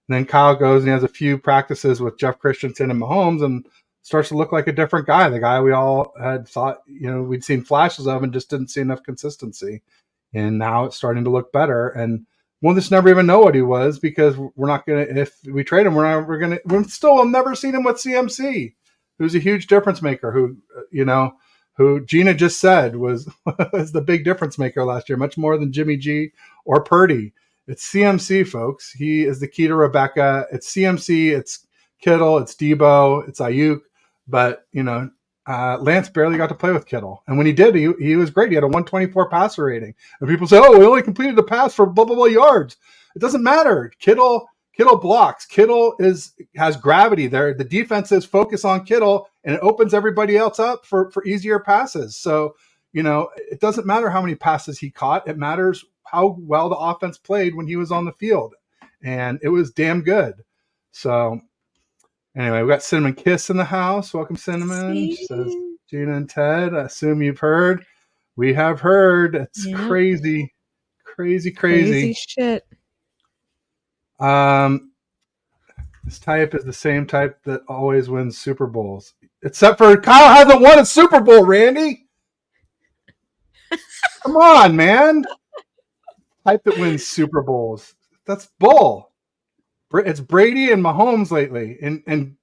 and then Kyle goes and he has a few practices with Jeff Christensen and Mahomes and starts to look like a different guy. The guy we all had thought, we'd seen flashes of and just didn't see enough consistency. And now it's starting to look better. And we'll just never even know what he was because we're not going to, if we trade him, we'll still have never seen him with CMC, who's a huge difference maker, who Gina just said was the big difference maker last year, much more than Jimmy G or Purdy. It's CMC, folks. He is the key to Rebecca. It's CMC, it's Kittle, it's Debo, it's Ayuk. But, Lance barely got to play with Kittle. And when he did, he was great. He had a 124 passer rating. And people say, we only completed the pass for blah, blah, blah yards. It doesn't matter. Kittle blocks. Kittle has gravity there. The defenses focus on Kittle, and it opens everybody else up for easier passes. So, it doesn't matter how many passes he caught. It matters how well the offense played when he was on the field. And it was damn good. So, anyway, we got Cinnamon Kiss in the house. Welcome, Cinnamon. She says, Gina and Ted, I assume you've heard. We have heard. It's crazy. Crazy shit. This type is the same type that always wins Super Bowls. Except for Kyle hasn't won a Super Bowl, Randy. Come on, man. Type that wins Super Bowls. That's bull. It's Brady and Mahomes lately. And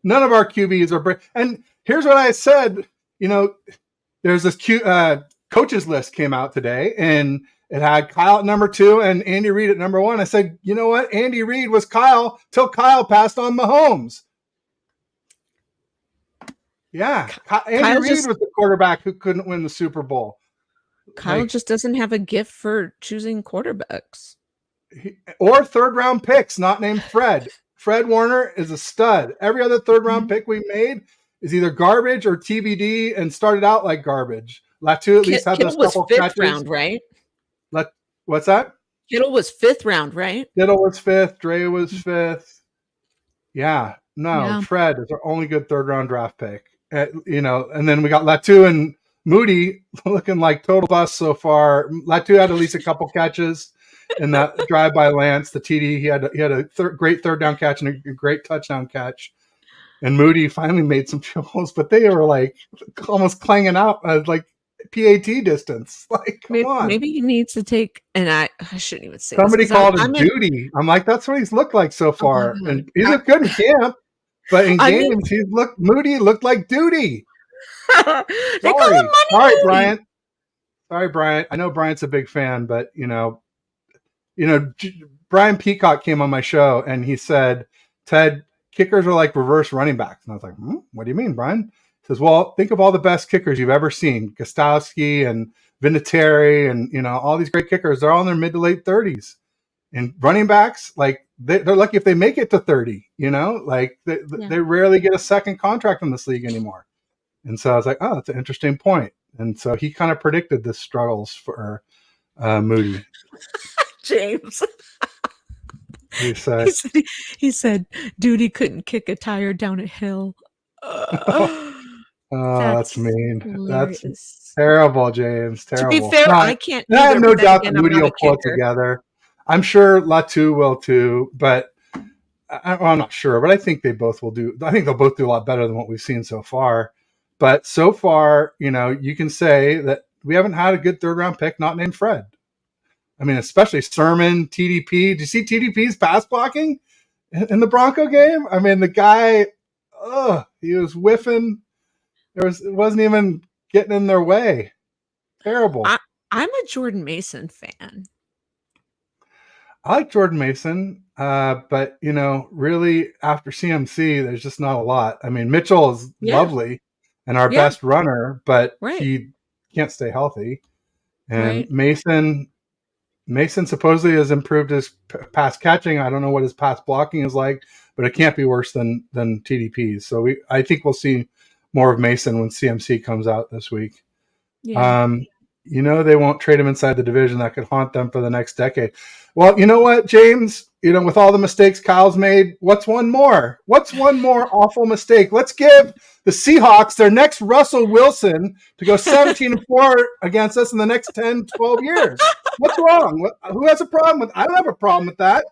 none of our QBs are Brady. And here's what I said. There's this coaches list came out today, and it had Kyle at number 2 and Andy Reid at number 1. I said, you know what? Andy Reid was Kyle till Kyle passed on Mahomes. Yeah. Andy Reid was the quarterback who couldn't win the Super Bowl. Kyle just doesn't have a gift for choosing quarterbacks. Or third-round picks, not named Fred. Fred Warner is a stud. Every other third-round pick we made is either garbage or TBD and started out like garbage. Latu at least had those couple catches. Kittle was 5th round, right? What's that? Kittle was 5th round, right? Kittle was 5th. Dre was 5th. Yeah. No, Fred is our only good third-round draft pick. And then we got Latu and Moody looking like total bust so far. Latu had at least a couple catches in that drive by Lance, the TD. He had a great third down catch and a great touchdown catch. And Moody finally made some field goals, but they were like almost clanging out like PAT distance. Like, come on. Maybe he needs to take, and I shouldn't even say somebody this, called him Duty. I'm like, that's what he's looked like so far. And he looked good in camp, but in games, Moody looked like Duty. They call him Money All right, Brian. Sorry, Bryant. I know Bryant's a big fan, but Brian Peacock came on my show and he said, Ted, kickers are like reverse running backs. And I was like, what do you mean, Brian? He says, well, think of all the best kickers you've ever seen. Gostowski and Vinatieri and, all these great kickers. They're all in their mid to late 30s. And running backs, like, they're lucky if they make it to 30, like they rarely get a second contract in this league anymore. And so I was like, oh, that's an interesting point. And so he kind of predicted the struggles for Moody. James. He said, Duty couldn't kick a tire down a hill. That's mean. Hilarious. That's terrible, James. Terrible. To be fair, I can't. I have no doubt that Moody will pull it together. I'm sure Latu will too, but I'm not sure. But I think they both will do. I think they'll both do a lot better than what we've seen so far. But so far, you can say that we haven't had a good third-round pick not named Fred. I mean, especially Sermon, TDP. Did you see TDP's pass blocking in the Bronco game? I mean, the guy, he was whiffing. It wasn't even getting in their way. Terrible. I'm a Jordan Mason fan. I like Jordan Mason, but, really after CMC, there's just not a lot. I mean, Mitchell is lovely and our best runner, but he can't stay healthy. And Mason supposedly has improved his pass catching. I don't know what his pass blocking is like, but it can't be worse than TDP's. So I think we'll see more of Mason when CMC comes out this week. Yeah. They won't trade him inside the division. That could haunt them for the next decade. Well, you know what, James? With all the mistakes Kyle's made, what's one more? What's one more awful mistake? Let's give the Seahawks their next Russell Wilson to go 17-4 against us in the next 10, 12 years. What's wrong? Who has a problem with? I don't have a problem with that.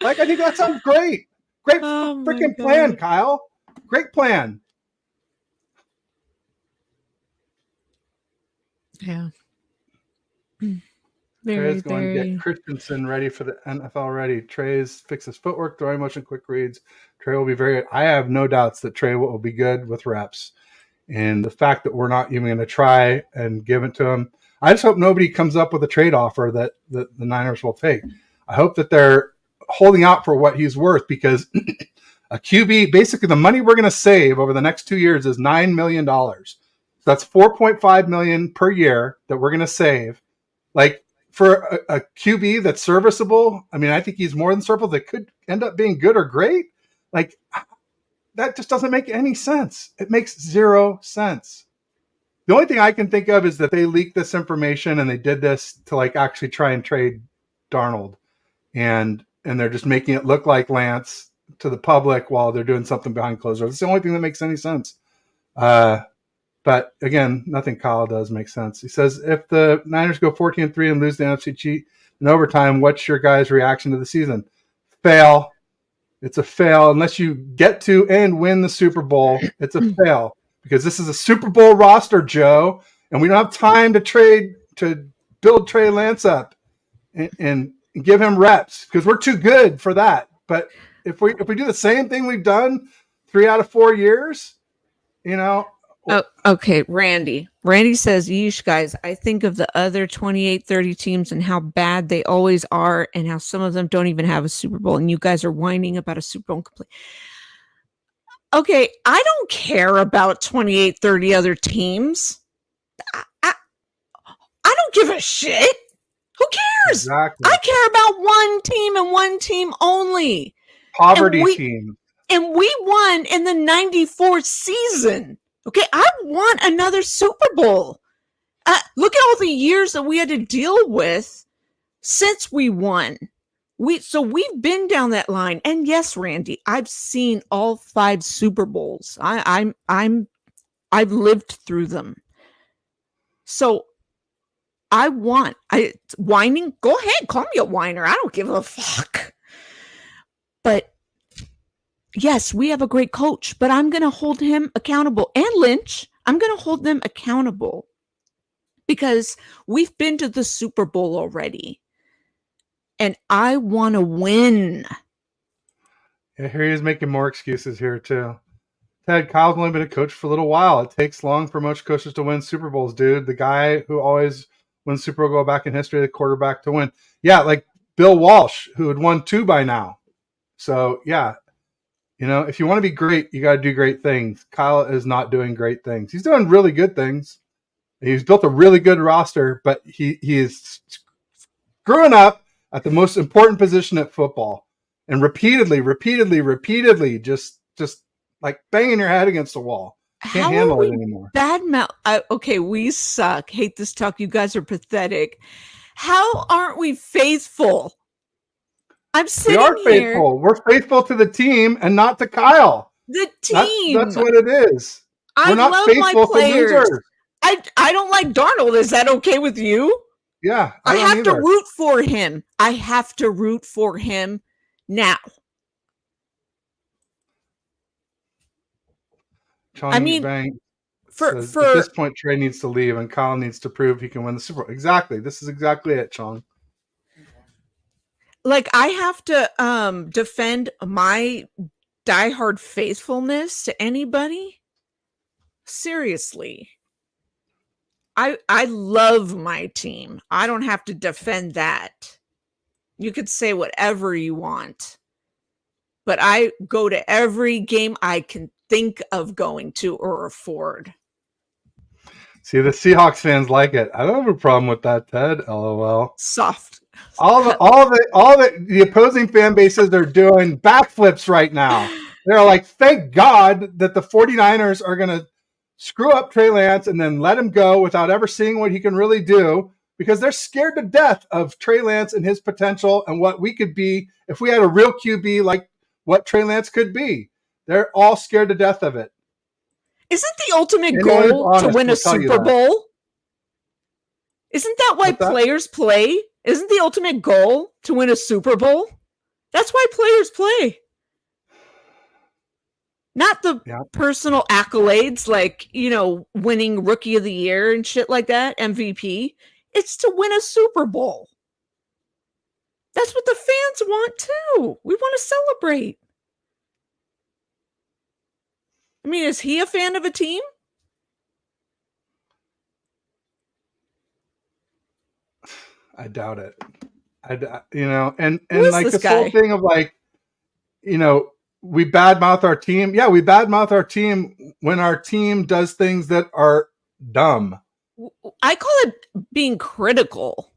I think that sounds great. Great freaking plan, Kyle. Great plan. Yeah. Trey's going to get Christensen ready for the NFL ready. Trey's fixes footwork, throwing motion, quick reads. Trey will be I have no doubts that Trey will be good with reps. And the fact that we're not even going to try and give it to him, I just hope nobody comes up with a trade offer that the Niners will take. I hope that they're holding out for what he's worth, because a QB, basically the money we're going to save over the next 2 years is $9 million. So that's $4.5 million per year that we're going to save. Like, for a QB that's serviceable, I mean, I think he's more than serviceable. That could end up being good or great. Like, that just doesn't make any sense. It makes zero sense. The only thing I can think of is that they leaked this information and they did this to actually try and trade Darnold, and they're just making it look like Lance to the public while they're doing something behind closed doors. It's the only thing that makes any sense. But again, nothing Kyle does make sense. He says, if the Niners go 14-3 and lose the NFC cheat in overtime, what's your guys' reaction to the season? Fail. It's a fail. Unless you get to and win the Super Bowl, it's a fail. Because this is a Super Bowl roster, Joe, and we don't have time to build Trey Lance up and give him reps, because we're too good for that. But if we do the same thing we've done 3 out of 4 years, Oh, okay, Randy. Randy says, yeesh, guys, I think of the other 28-30 teams and how bad they always are and how some of them don't even have a Super Bowl, and you guys are whining about a Super Bowl complete. Okay, I don't care about 28-30 other teams. I don't give a shit. Who cares? Exactly. I care about one team and one team only. Poverty team. And we won in the 94 season. Okay, I want another Super Bowl. Look at all the years that we had to deal with since we won. We've been down that line. And yes, Randy, I've seen all 5 Super Bowls. I've lived through them. So whining. Go ahead, call me a whiner. I don't give a fuck. But yes, we have a great coach, but I'm going to hold him accountable. And Lynch, I'm going to hold them accountable because we've been to the Super Bowl already. And I want to win. Yeah, here he is making more excuses here, too. Ted, Kyle's only been a coach for a little while. It takes long for most coaches to win Super Bowls, dude. The guy who always win Super Bowl back in history, the quarterback to win. Yeah, like Bill Walsh, who had won 2 by now. So, yeah, if you want to be great, you got to do great things. Kyle is not doing great things. He's doing really good things. He's built a really good roster, but he is screwing up at the most important position at football. And repeatedly, just like banging your head against the wall. Can't handle it anymore. Okay, we suck. Hate this talk. You guys are pathetic. How aren't we faithful? I'm sitting here. We are faithful. We're faithful to the team and not to Kyle. The team. That's what it is. We're not faithful to losers. I don't like Darnold. Is that okay with you? Yeah. I have to root for him. I have to root for him now. Chong, I mean, at this point, Trey needs to leave and Kyle needs to prove he can win the Super Bowl. Exactly. This is exactly it, Chong. Like, I have to defend my diehard faithfulness to anybody. Seriously. I love my team. I don't have to defend that. You could say whatever you want. But I go to every game I can think of going to or afford. See, the Seahawks fans like it. I don't have a problem with that, Ted. LOL. Soft. All the opposing fan bases are doing backflips right now. They're like, thank God that the 49ers are going to screw up Trey Lance and then let him go without ever seeing what he can really do, because they're scared to death of Trey Lance and his potential and what we could be if we had a real QB like what Trey Lance could be. They're all scared to death of it. Isn't the ultimate goal to win a Super Bowl? Isn't that why players play? Isn't the ultimate goal to win a Super Bowl? That's why players play. Not the personal accolades like, winning Rookie of the Year and shit like that, MVP. It's to win a Super Bowl. That's what the fans want too. We want to celebrate. I mean, is he a fan of a team? I doubt it. And like this whole thing of like, we badmouth our team. Yeah, we badmouth our team when our team does things that are dumb. I call it being critical.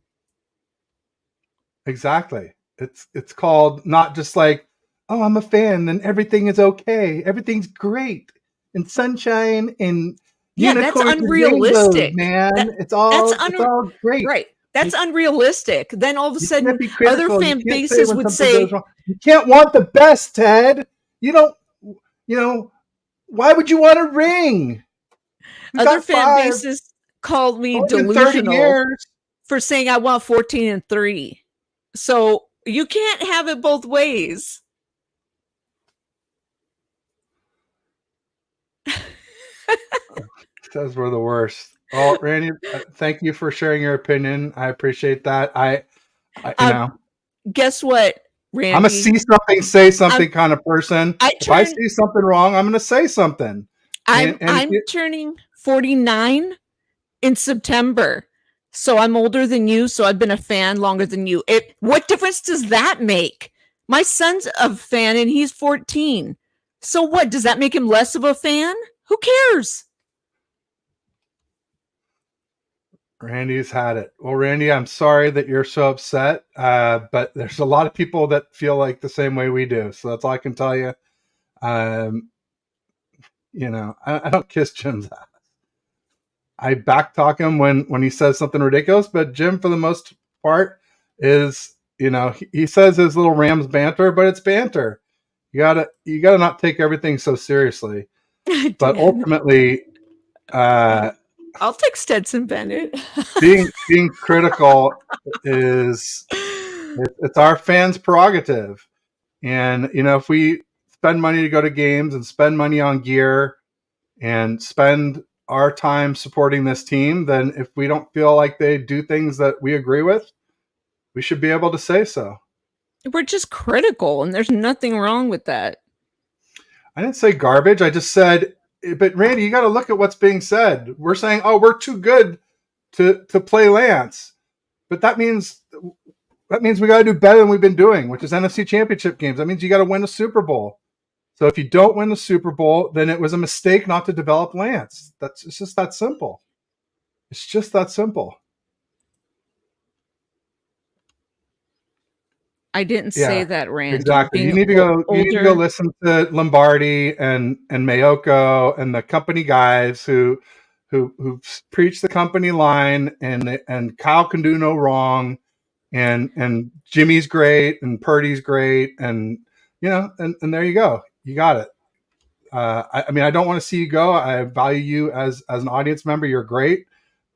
Exactly. It's called not just like, oh, I'm a fan and everything is okay. Everything's great and sunshine and that's unrealistic, man. It's all great. Right. That's unrealistic. Then all of a sudden, other fan bases would say, you can't want the best, Ted. You don't, why would you want a ring? Other fan bases called me delusional for saying I want 14-3. So you can't have it both ways. Says we're the worst. Well, Randy, thank you for sharing your opinion. I appreciate that. I guess what, Randy? I'm a see something, say something kind of person. If I see something wrong, I'm going to say something. I'm turning 49 in September. So I'm older than you. So I've been a fan longer than you. What difference does that make? My son's a fan and he's 14. So what? Does that make him less of a fan? Who cares? Randy's had it. Well, Randy, I'm sorry that you're so upset, but there's a lot of people that feel like the same way we do. So that's all I can tell you. I don't kiss Jim's ass. I backtalk him when he says something ridiculous, but Jim, for the most part, is he says his little Rams banter, but it's banter. You gotta not take everything so seriously. But ultimately, I'll take Stetson Bennett. being critical it's our fans' prerogative. And, if we spend money to go to games and spend money on gear and spend our time supporting this team, then if we don't feel like they do things that we agree with, we should be able to say so. We're just critical, and there's nothing wrong with that. I didn't say garbage. I just said, but Randy, you got to look at what's being said. We're saying, oh, we're too good to play Lance, but that means we got to do better than we've been doing, which is NFC Championship games. That means you got to win a Super Bowl. So if you don't win the Super Bowl, then it was a mistake not to develop Lance. It's just that simple. It's just that simple. I didn't say that, Randy. Exactly. You need to go listen to Lombardi and Mayoko and the company guys who preach the company line, and Kyle can do no wrong, and Jimmy's great and Purdy's great, and and there you go. You got it. I mean, I don't want to see you go. I value you as an audience member. You're great.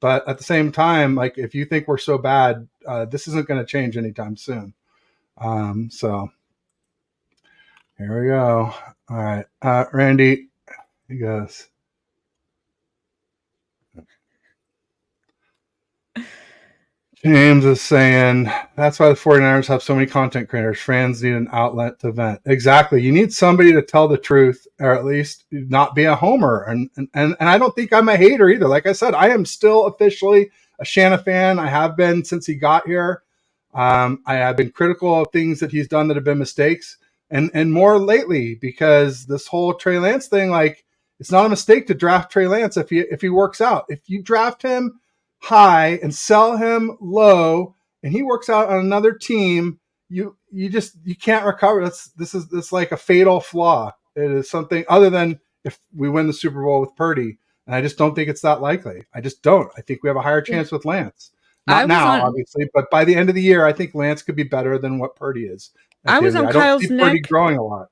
But at the same time, like, if you think we're so bad, this isn't going to change anytime soon. So here we go. All right. Randy, he goes. James is saying that's why the 49ers have so many content creators. Fans need an outlet to vent. Exactly. You need somebody to tell the truth, or at least not be a homer. And I don't think I'm a hater either. Like I said, I am still officially a Shanna fan. I have been since he got here. I have been critical of things that he's done that have been mistakes, and more lately, because this whole Trey Lance thing, like, it's not a mistake to draft Trey Lance if he works out. If you draft him high and sell him low, and he works out on another team, you can't recover. This is like a fatal flaw. It is something other than if we win the Super Bowl with Purdy, and I just don't think it's that likely. I just don't. I think we have a higher chance with Lance. Not now, obviously, but by the end of the year, I think Lance could be better than what Purdy is. I was on Kyle's neck. Purdy growing a lot.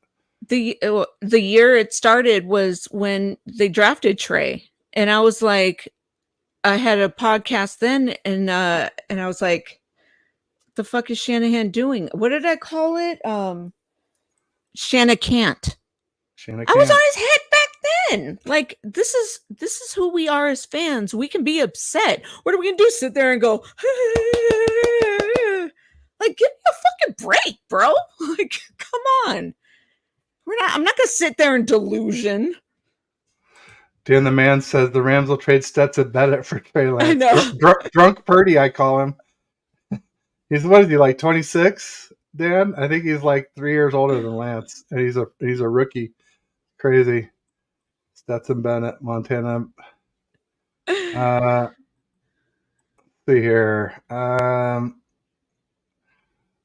The year it started was when they drafted Trey, and I was like, I had a podcast then, and I was like, the fuck is Shanahan doing? What did I call it? Shanna can't. I was on his head back then. Like, this is who we are as fans. We can be upset. What are we gonna do? Sit there and go, like, give me a fucking break, bro. Like, come on. I'm not gonna sit there in delusion. Dan the Man says the Rams will trade Stetson Bennett for Trey Lance. I know. Drunk Purdy, I call him. What is he, like 26, Dan? I think he's like 3 years older than Lance, and he's a rookie. Crazy. Stetson Bennett, Montana. See here.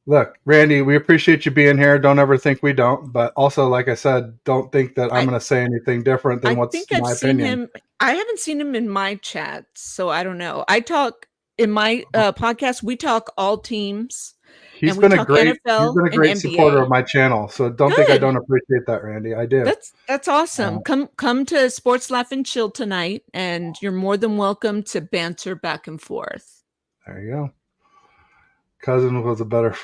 Look, Randy, we appreciate you being here. Don't ever think we don't. But also, like I said, don't think that I'm going to say anything different than what's my opinion. I haven't seen him in my chats, so I don't know. I talk in my podcast. We talk all teams. He's been a great supporter of my channel. So don't think I don't appreciate that, Randy. I do. That's awesome. Come to Sports Laugh and Chill tonight, and you're more than welcome to banter back and forth. There you go. Cousin was a better.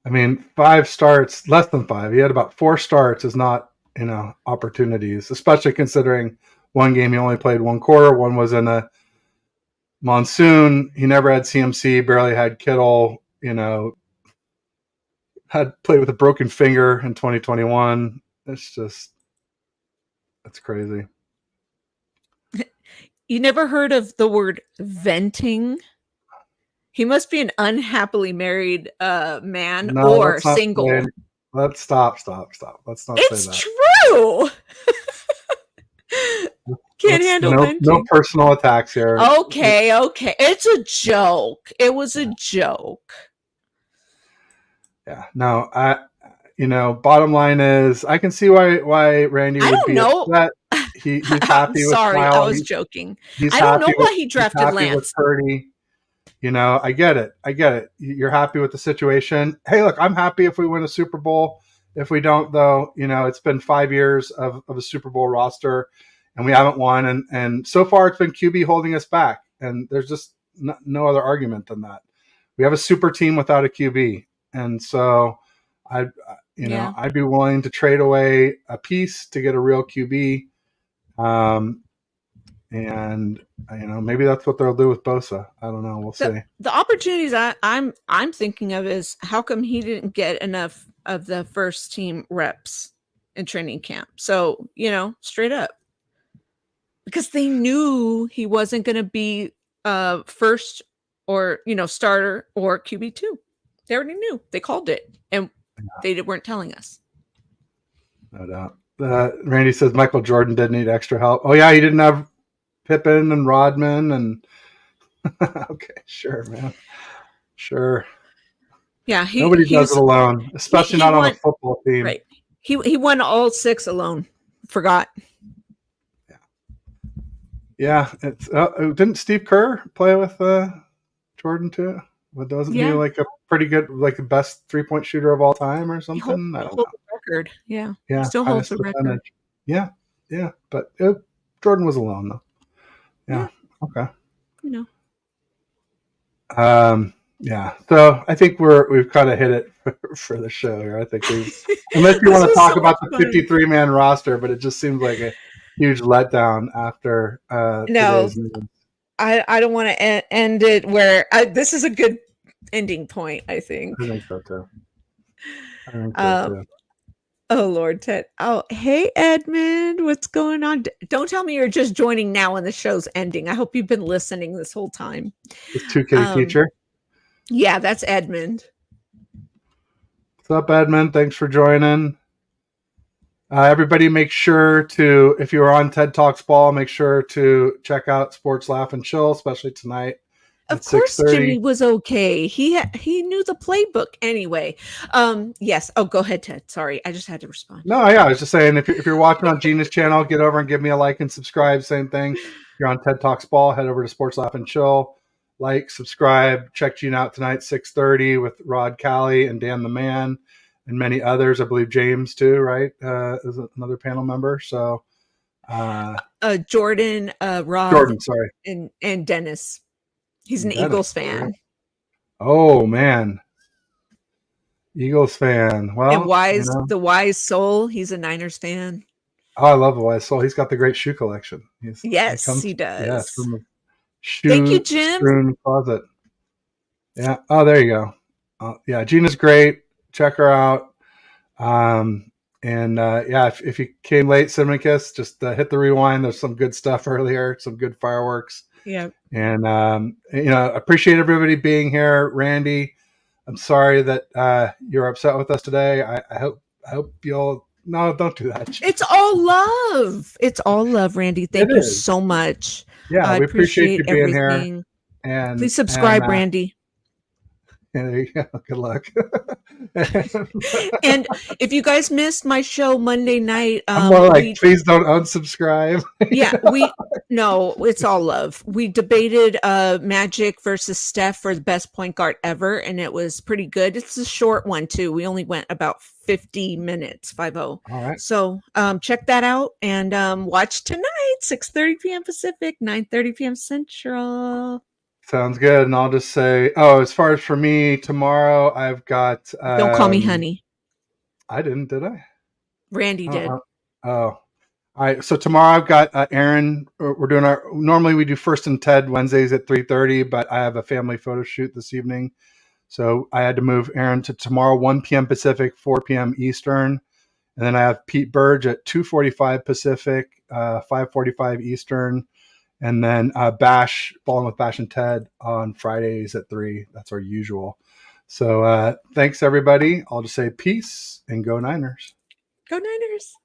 I mean, 5 starts, less than 5. He had about 4 starts is not, opportunities, especially considering one game he only played 1 quarter. One was in a monsoon. He never had CMC, barely had Kittle, had played with a broken finger in 2021. It's crazy. You never heard of the word venting? He must be an unhappily married man or single. Let's stop. Let's not say that. It's true. Can't handle venting. No personal attacks here. Okay. It's a joke. It was a joke. Yeah. No, bottom line is I can see why Randy would be upset. He's happy with Sorry, Kyle. I was joking. I don't know why he drafted Lance. With Purdy. I get it. You're happy with the situation. Hey, look, I'm happy if we win a Super Bowl. If we don't, though, it's been 5 years of a Super Bowl roster, and we haven't won. And so far, it's been QB holding us back. And there's just no other argument than that. We have a super team without a QB. And so I'd be willing to trade away a piece to get a real QB. And maybe that's what they'll do with Bosa. I don't know. We'll see. The opportunities I'm thinking of is how come he didn't get enough of the first team reps? in training camp. So, straight up. Because they knew he wasn't going to be first or, starter or QB2. They already knew. They called it, and they weren't telling us. No doubt. Randy says Michael Jordan did need extra help. Oh, yeah, he didn't have Pippen and Rodman and okay, sure, man. Sure. Yeah, nobody does it alone, especially not on a football team. Right. He won all 6 alone. Forgot. Yeah. It's didn't Steve Kerr play with Jordan too? Wasn't he like a pretty good, like the best 3-point shooter of all time or something? I don't know. The record. Yeah. Yeah. Still holds the record. Yeah. Yeah. But Jordan was alone though. Yeah. Okay. Yeah. So I think we've kind of hit it for the show here. I think unless you want to talk about the 53-man roster, but it just seems like a huge letdown after today's news. I don't want to end it where this is a good ending point, I think. I think so too. Oh, Lord, Ted. Oh, hey, Edmund. What's going on? Don't tell me you're just joining now and the show's ending. I hope you've been listening this whole time. This 2K teacher? Yeah, that's Edmund. What's up, Edmund? Thanks for joining. Everybody make sure to, if you're on TED Talks Ball, make sure to check out Sports Laugh and Chill, especially tonight. Of course, Jimmy was okay. He knew the playbook anyway. Yes. Oh, go ahead, Ted. Sorry, I just had to respond. No, yeah, I was just saying, if you're watching on Gina's channel, get over and give me a like and subscribe. Same thing. If you're on TED Talks Ball, head over to Sports Laugh and Chill. Like, subscribe. Check Gina out tonight, 6:30 with Rod Callie and Dan the Man and many others. I believe James too, right? Is another panel member. So, Jordan, Rod, Jordan, sorry, and Dennis. He's an Eagles fan. Oh man, Eagles fan. Well, and the Wise Soul. He's a Niners fan. Oh, I love the Wise Soul. He's got the great shoe collection. Yes, he does. Yes, from the Thank you, Jim. Closet. Yeah. Oh, there you go. Yeah, Gina's great. Check her out. If you came late, Cinnamon Kiss, just hit the rewind. There's some good stuff earlier. Some good fireworks. Yeah. And, appreciate everybody being here. Randy, I'm sorry that you're upset with us today. I hope you'll, no, don't do that. It's all love. It's all love, Randy. Thank you so much. Yeah, we appreciate you being everything. Here. And please subscribe, Randy. Yeah, there you go. Good luck. And if you guys missed my show Monday night, I'm more like, please don't unsubscribe. Yeah, it's all love. We debated Magic versus Steph for the best point guard ever, and it was pretty good. It's a short one too. We only went about 50 minutes, 50. All right. So check that out and watch tonight, 6:30 p.m. Pacific, 9:30 p.m. Central. Sounds good. And I'll just say, as far as for me, tomorrow I've got... Don't call me honey. I didn't, did I? Randy did. All right. So tomorrow I've got Aaron. We're doing normally we do First and Ted Wednesdays at 3:30, but I have a family photo shoot this evening. So I had to move Aaron to tomorrow, 1 p.m. Pacific, 4 p.m. Eastern. And then I have Pete Burge at 2:45 Pacific, 5:45 Eastern. And then Balling with Bash and Ted on Fridays at 3. That's our usual. So thanks, everybody. I'll just say peace and go Niners. Go Niners.